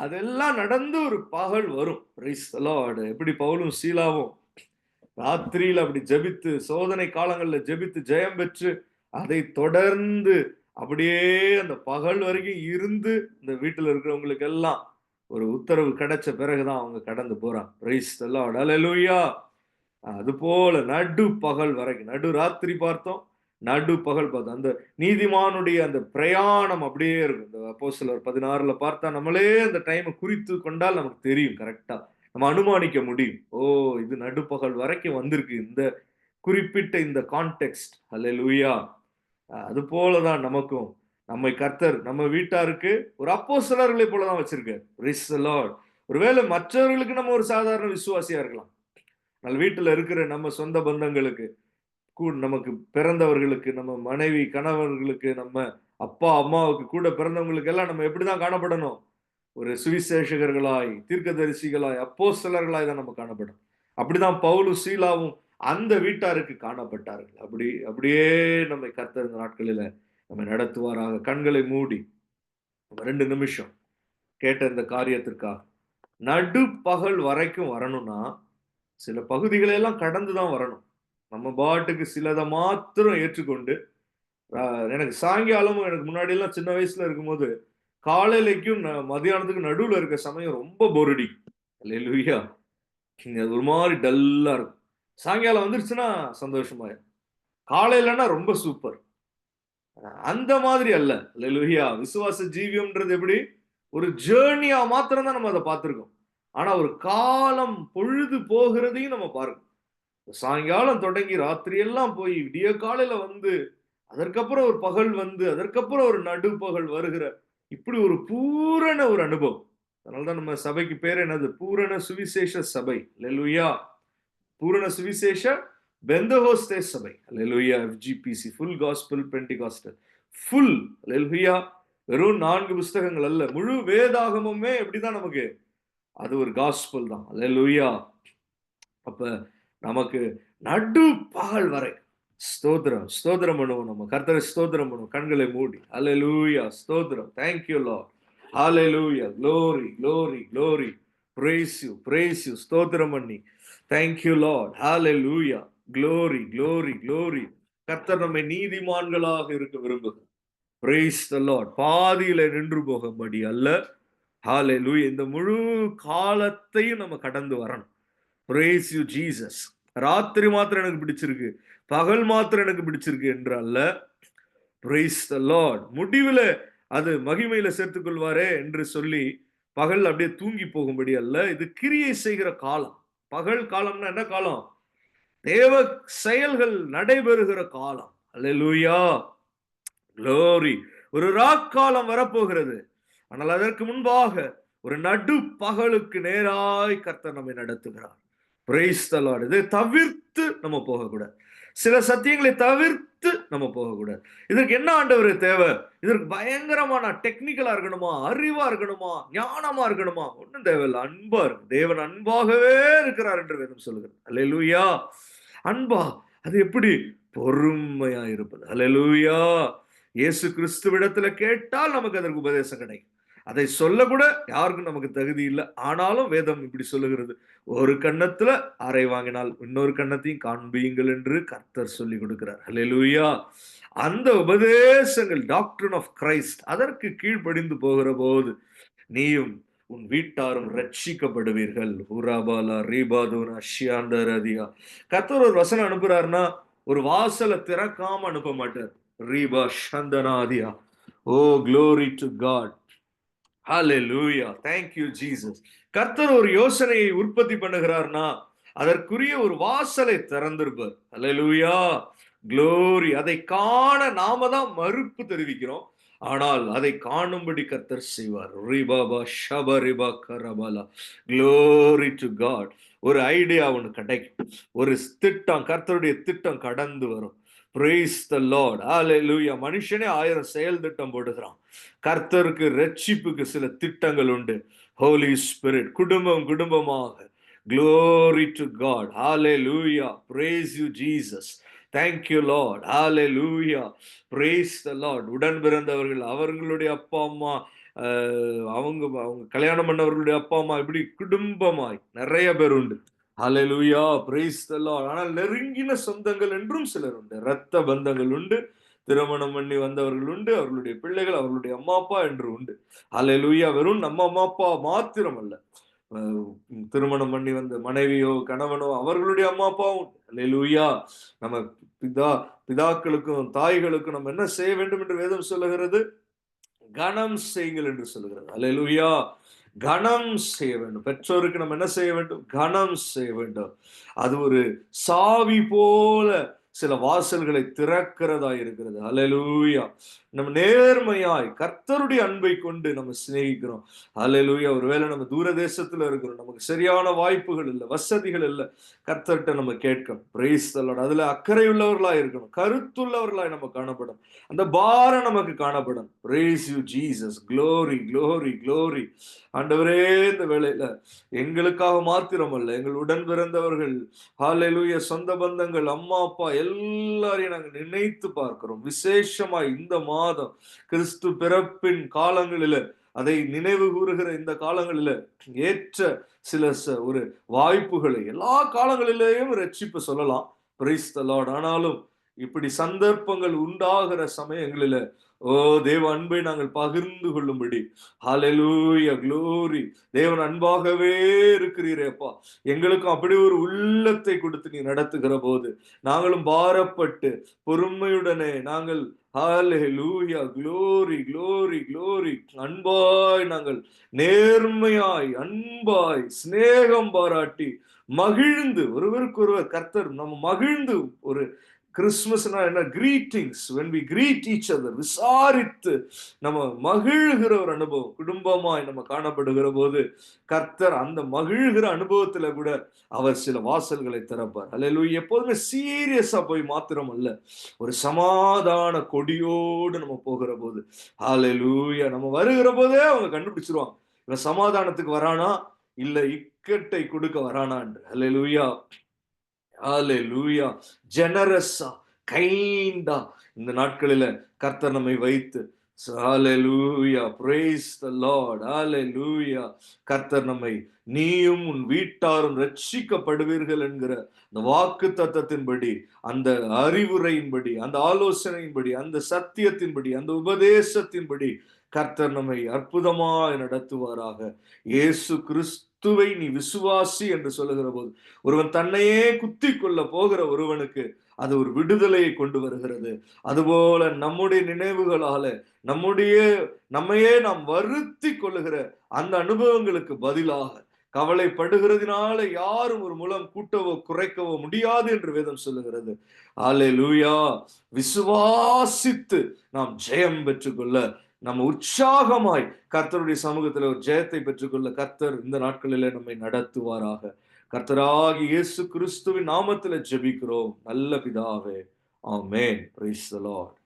அதெல்லாம் நடந்து ஒரு பகல் வரும். Price the Lord. எப்படி பவுலும் சீலாவும் ராத்திரியில் அப்படி ஜெபித்து சோதனை காலங்களில் ஜெபித்து ஜெயம் பெற்று அதை தொடர்ந்து அப்படியே அந்த பகல் வரைக்கும் இருந்து இந்த வீட்டில் இருக்கிறவங்களுக்கு எல்லாம் ஒரு உத்தரவு கிடைச்ச பிறகுதான் அவங்க கடந்து போறாங்க. Praise the lord. ஹல்லேலூயா. அது போல நடு பகல் வரைக்கும், நடு ராத்திரி பார்த்தோம், நடு பகல் பார்த்தோம். அந்த நீதிமானுடைய அந்த பிரயாணம் அப்படியே இருக்கும். இந்த அப்போஸ்தலர் 16 பார்த்தா நம்மளே அந்த டைமை குறித்து கொண்டால் நமக்கு தெரியும், கரெக்டா நம்ம அனுமானிக்க முடியும். ஓ, இது நடுப்பகல் வரைக்கும் வந்திருக்கு இந்த குறிப்பிட்ட இந்த கான்டெக்ஸ்ட். ஹல்லேலூயா. அது போலதான் நமக்கும் நம்மை கர்த்தர் நம்ம வீட்டாருக்கு ஒரு அப்போஸ்தலர்களை போலதான் வச்சிருக்காரு. Price the Lord. ஒருவேளை மற்றவர்களுக்கு நம்ம ஒரு சாதாரண விசுவாசியா இருக்கலாம். நம்ம வீட்டுல இருக்கிற நம்ம சொந்த பந்தங்களுக்கு, நமக்கு பிறந்தவர்களுக்கு, நம்ம மனைவி கணவர்களுக்கு, நம்ம அப்பா அம்மாவுக்கு கூட பிறந்தவங்களுக்கு எல்லாம் நம்ம எப்படிதான் காணப்படணும்? ஒரு சுவிசேஷகர்களாய், தீர்க்கதரிசிகளாய், அப்போஸ்தலர்களாய் தான் நம்ம காணப்படும். அப்படிதான் பவுலும் சீலாவும் அந்த வீட்டாருக்கு காணப்பட்டார்கள். அப்படியே நம்மை கர்த்தர் இந்த நாட்களில நம்மை நடத்துவாராக. கண்களை மூடி 2 நிமிஷம் கேட்ட இந்த காரியத்திற்காக நடு பகல் வரைக்கும் வரணும்னா சில பகுதிகளை எல்லாம் கடந்துதான் வரணும். நம்ம பாட்டுக்கு சிலதை மாத்திரம் ஏற்றுக்கொண்டு எனக்கு சாயங்காலமும் எனக்கு முன்னாடி எல்லாம் சின்ன வயசுல இருக்கும்போது காலையிலைக்கும் மதியானத்துக்கு நடுவுல இருக்க சமயம் ரொம்ப போரடி. அல்லேலூயா. அது ஒரு மாதிரி டல்லா இருக்கும். சாயங்காலம் வந்துருச்சுன்னா சந்தோஷமா, காலையிலன்னா ரொம்ப சூப்பர். அந்த மாதிரி அல்ல. அல்லேலூயா. விசுவாச ஜீவியம்ன்றது எப்படி ஒரு ஜேர்னியா மாத்திரம் தான் நம்ம அதை பார்த்திருக்கோம். ஆனா ஒரு காலம் பொழுது போகிறதையும் நம்ம பாருங்க. சாயங்காலம் தொடங்கி ராத்திரி எல்லாம் போய் விடிய காலையில வந்து அதற்கப்புறம் ஒரு பகல் வந்து அதற்கப்புறம் ஒரு நடுப்பகல் வருகிற இப்படி ஒரு பூரண ஒரு அனுபவம். அதனாலதான் நம்ம சபைக்கு பேர் என்னது? பூரண சுவிசேஷ சபை. அல்லேலூயா. பூரண சுவிசேஷ பெந்தகோஸ்தே சபை. அல்லேலூயா. FGPC, full gospel Pentecostal, full. அல்லேலூயா. வெறும் 4 புஸ்தகங்கள் அல்ல, முழு வேதாகமுமே எப்படிதான் நமக்கு அது ஒரு காஸ்பல் தான். அல்லேலூயா. அப்ப நமக்கு நடு பகல் வரை ஸ்தோத்திரம் ஸ்தோத்திரம் பண்ணுவோம். நம்ம கர்த்தரை ஸ்தோத்திரம் பண்ணுவோம். கண்களை மூடி. அல்லேலூயா. ஸ்தோத்திரம். Thank you Lord. Hallelujah. Glory, glory, glory. Praise you. ஸ்தோத்திரம் பண்ணி Thank you Lord. Hallelujah. Glory, glory, glory. கர்த்தர் நம்மை நீதிமான்களாக இருக்க விரும்புகிறார். Praise the Lord. பாதியில நின்று போகும்படி அல்ல. Hallelujah. இந்த முழு காலத்தையும் நம்ம கடந்து வரணும். Praise you Jesus. ராத்திரி மாத்திரம் எனக்கு பிடிச்சிருக்கு, பகல் மாத்திரம் எனக்கு பிடிச்சிருக்கு என்று அல்ல. Praise the Lord. முடிவுல அது மகிமையில சேர்த்துக் கொள்வாரே என்று சொல்லி பகல் அப்படியே தூங்கி போகும்படி அல்ல. இது கிரியை செய்கிற காலம். பகல் காலம்னா என்ன காலம்? தேவ செயல்கள் நடைபெறுகிற காலம். அல்லேலூயா. Glory. ஒரு ராக்காலம் வரப்போகிறது. ஆனால் அதற்கு முன்பாக ஒரு நடு பகலுக்கு நேராய் கர்த்தர் நம்மை நடத்துகிறார். Price the Lord. இதை தவிர்த்து நம்ம போகக்கூடாது. சில சத்தியங்களை தவிர்த்து நம்ம போகக்கூடாது. இதற்கு என்ன ஆண்டவர் தேவை? இதற்கு பயங்கரமான டெக்னிக்கலா இருக்கணுமா, அறிவா இருக்கணுமா, ஞானமா இருக்கணுமா? ஒன்றும் தேவையில்லை. அன்பா இருக்கு. தேவன் அன்பாகவே இருக்கிறார் என்று வேதம் சொல்லுகிறது. அல்லேலூயா. அன்பா அது எப்படி? பொறுமையா இருப்பது. அல்லேலூயா. இயேசு கிறிஸ்துவிடத்துல கேட்டால் நமக்கு அதற்கு உபதேசம் கிடைக்கும். அதை சொல்ல கூட யாருக்கும் நமக்கு தகுதி இல்லை. ஆனாலும் வேதம் இப்படி சொல்லுகிறது, ஒரு கன்னத்துல அறை வாங்கினால் இன்னொரு கன்னத்தையும் காண்பியுங்கள் என்று கர்த்தர் சொல்லி கொடுக்கிறார். அல்லேலூயா. அந்த உபதேசங்கள், டாக்டரின் ஆஃப் கிரைஸ்ட், அதற்கு கீழ்ப்படிந்து போகிற போது நீயும் உன் வீட்டாரும் ரட்சிக்கப்படுவீர்கள். உராபாலா ரீபாதுனா ஷியாண்டரதியா. கர்த்தர் ஒரு வசனம் அனுப்புறாருன்னா ஒரு வாசலை திறக்காம அனுப்ப மாட்டார். ரீபா ஷந்தனாதியா. ஓ glory to God. Hallelujah. Thank you Jesus. கர்த்தர் ஒரு யோசனையை உற்பத்தி பண்ணுகிறார்னா அதற்குரிய ஒரு வாசலை திறந்திருப்பார். ஹalleluya. glory. அதை காண நாம தான் மறுப்பு தெரிவிக்கிறோம். ஆனால் அதை காணும்படி கர்த்தர் செய்வார். ரிபாபா ஷபரிபா கரபலா. glory to God. ஒரு ஐடியா ஒன்று கிடைக்கும். ஒரு திட்டம், கர்த்தருடைய திட்டம் கடந்து வரும். Praise the Lord. Hallelujah. மனுஷனே 1000 செயல் திட்டம் போடுகிறான். கர்த்தருக்கு ரட்சிப்புக்கு சில திட்டங்கள் உண்டு. ஹோலி ஸ்பிரிட், குடும்பம் குடும்பமாக. Glory to God. Hallelujah. Praise you Jesus. Thank you Lord. Hallelujah. Praise the Lord. உடன் பிறந்தவர்கள், அவர்களுடைய அப்பா அம்மா, அவங்க கல்யாணம் பண்ணவர்களுடைய அப்பா அம்மா, இப்படி குடும்பமாய் நிறைய பேர் உண்டு. ஹalleluya. praise the Lord. ஆனால் நெருங்கின சொந்தங்கள் என்றும் சிலர் உண்டு. இரத்த பந்தங்கள் உண்டு. திருமணம் பண்ணி வந்தவர்கள் உண்டு. அவர்களுடைய பிள்ளைகள், அவர்களுடைய அம்மா அப்பா என்று உண்டு. ஹalleluya. வெறும் நம்ம அம்மா அப்பா மாத்திரம் அல்ல, திருமணம் பண்ணி வந்த மனைவியோ கணவனோ அவர்களுடைய அம்மா அப்பாவும். ஹalleluya. நம்ம பிதாக்களுக்கும் தாய்களுக்கும் நம்ம என்ன செய்ய வேண்டும் என்று வேதம் சொல்லுகிறது? கனம் செய்யுங்கள் என்று சொல்லுகிறது. ஹalleluya. கனம் செய்ய வேண்டும். பெற்றோருக்கு நம்ம என்ன செய்ய வேண்டும்? கனம் செய்ய வேண்டும். அது ஒரு சாவி போல சில வாசல்களை திறக்கிறதா இருக்கிறது. ஹalleluya. நம்ம நேர்மையாய் கர்த்தருடைய அன்பை கொண்டு நம்ம சிநேகிக்கிறோம். ஹalleluya. ஒருவேளை நம்ம தூர தேசத்துல இருக்கிறோம், நமக்கு சரியான வாய்ப்புகள் இல்லை, வசதிகள் இல்லை, கர்த்தர்கிட்ட நம்ம கேட்கணும். Price the Lord. அதுல அக்கறை உள்ளவர்களாய் இருக்கணும், கருத்துள்ளவர்களாய் நம்ம காணப்படும், அந்த பாரம் நமக்கு காணப்படும். Price you Jesus. glory glory glory. ஆண்டவரே, இந்த வேளையில எங்களுக்காக மாத்திரமல்ல, எங்கள் உடன் பிறந்தவர்கள், ஹalleluya, சொந்த பந்தங்கள், அம்மா அப்பா எல்லாரையும் நாங்கள் நினைத்து பார்க்கிறோம். விசேஷமாய் இந்த மாதம் கிறிஸ்து பிறப்பின் காலங்களில, அதை நினைவு கூறுகிற இந்த காலங்களில ஏற்ற சில ஒரு வாய்ப்புகளை, எல்லா காலங்களிலேயும் ரட்சிப்பு சொல்லலாம். Price the Lord. ஆனாலும் இப்படி சந்தர்ப்பங்கள் உண்டாகிற சமயங்களில தேவ அன்பை நாங்கள் பகிர்ந்து கொள்ளும்படி, ஹalleluya, glory. தேவன் அன்பாகவே இருக்கிறீரேப்பா, எங்களுக்கும் அப்படி ஒரு உள்ளத்தை கொடுத்து நீ நடத்துகிற போது நாங்களும் பாரப்பட்டு பொறுமையுடனே நாங்கள், ஹalleluya, glory glory glory, அன்பாய் நாங்கள் நேர்மையாய் அன்பாய் சிநேகம் பாராட்டி மகிழ்ந்து ஒருவருக்கொருவர் கர்த்தர் நம்ம மகிழ்ந்து, ஒரு கிறிஸ்துமஸ்னா என்ன? Greetings. when we greet each other, விசாரித்து நம்ம மகிழ்கிற ஒரு அனுபவம் குடும்பமாய் நம்ம காணப்படுகிற போது கர்த்தர் அந்த மகிழ்கிற அனுபவத்துல கூட அவர் சில வாசல்களை திறப்பார். ஹalleluya. எப்போதுமே சீரியஸா போய் மாத்திரம் அல்ல, ஒரு சமாதான கொடியோடு நம்ம போகிற போது, ஹalleluya, நம்ம வருகிற போதே அவங்க கண்டுபிடிச்சிருவாங்க, இவன் சமாதானத்துக்கு வரானா இல்ல இக்கட்டை கொடுக்க வரானா என்று. ஹalleluya. ஹalleluya. ஜெனரஸா, கைண்டா இந்த நாட்களில கர்த்தர் நம்மை வைத்து, ஹalleluya, praise the Lord, hallelujah, கர்த்தர் நம்மை நீயும் உன் வீட்டாரும் ரட்சிக்கப்படுவீர்கள் என்கிற அந்த வாக்கு தத்தத்தின்படி, அந்த அறிவுரையின்படி, அந்த ஆலோசனையின்படி, அந்த சத்தியத்தின்படி, அந்த உபதேசத்தின்படி கர்த்தர் நம்மை அற்புதமாய் நடத்துவாராக. இயேசு கிறிஸ்துவை நீ விசுவாசி என்று சொல்லுகிற போது, ஒருவன் தன்னையே குத்தி கொள்ள போகிற ஒருவனுக்கு அது ஒரு விடுதலையை கொண்டு வருகிறது. அதுபோல நம்முடைய நினைவுகளால நம்மையே நாம் வருத்தி கொள்ளுகிற அந்த அனுபவங்களுக்கு பதிலாக கவலைப்படுகிறதுனால யாரும் ஒரு முலம் கூட்டவோ குறைக்கவோ முடியாது என்று வேதம் சொல்லுகிறது. ஹalleluya. விசுவாசித்து நாம் ஜெயம் பெற்றுக்கொள்ள நம்ம உற்சாகமாய் கர்த்தருடைய சமூகத்தில் ஒரு ஜெயத்தை பெற்றுக்கொள்ள கர்த்தர் இந்த நாட்களிலே நம்மை நடத்துவாராக. கர்த்தராகிய இயேசு கிறிஸ்துவின் நாமத்தில் ஜெபிக்கிறோம் நல்ல பிதாவே. ஆமென். Praise the Lord.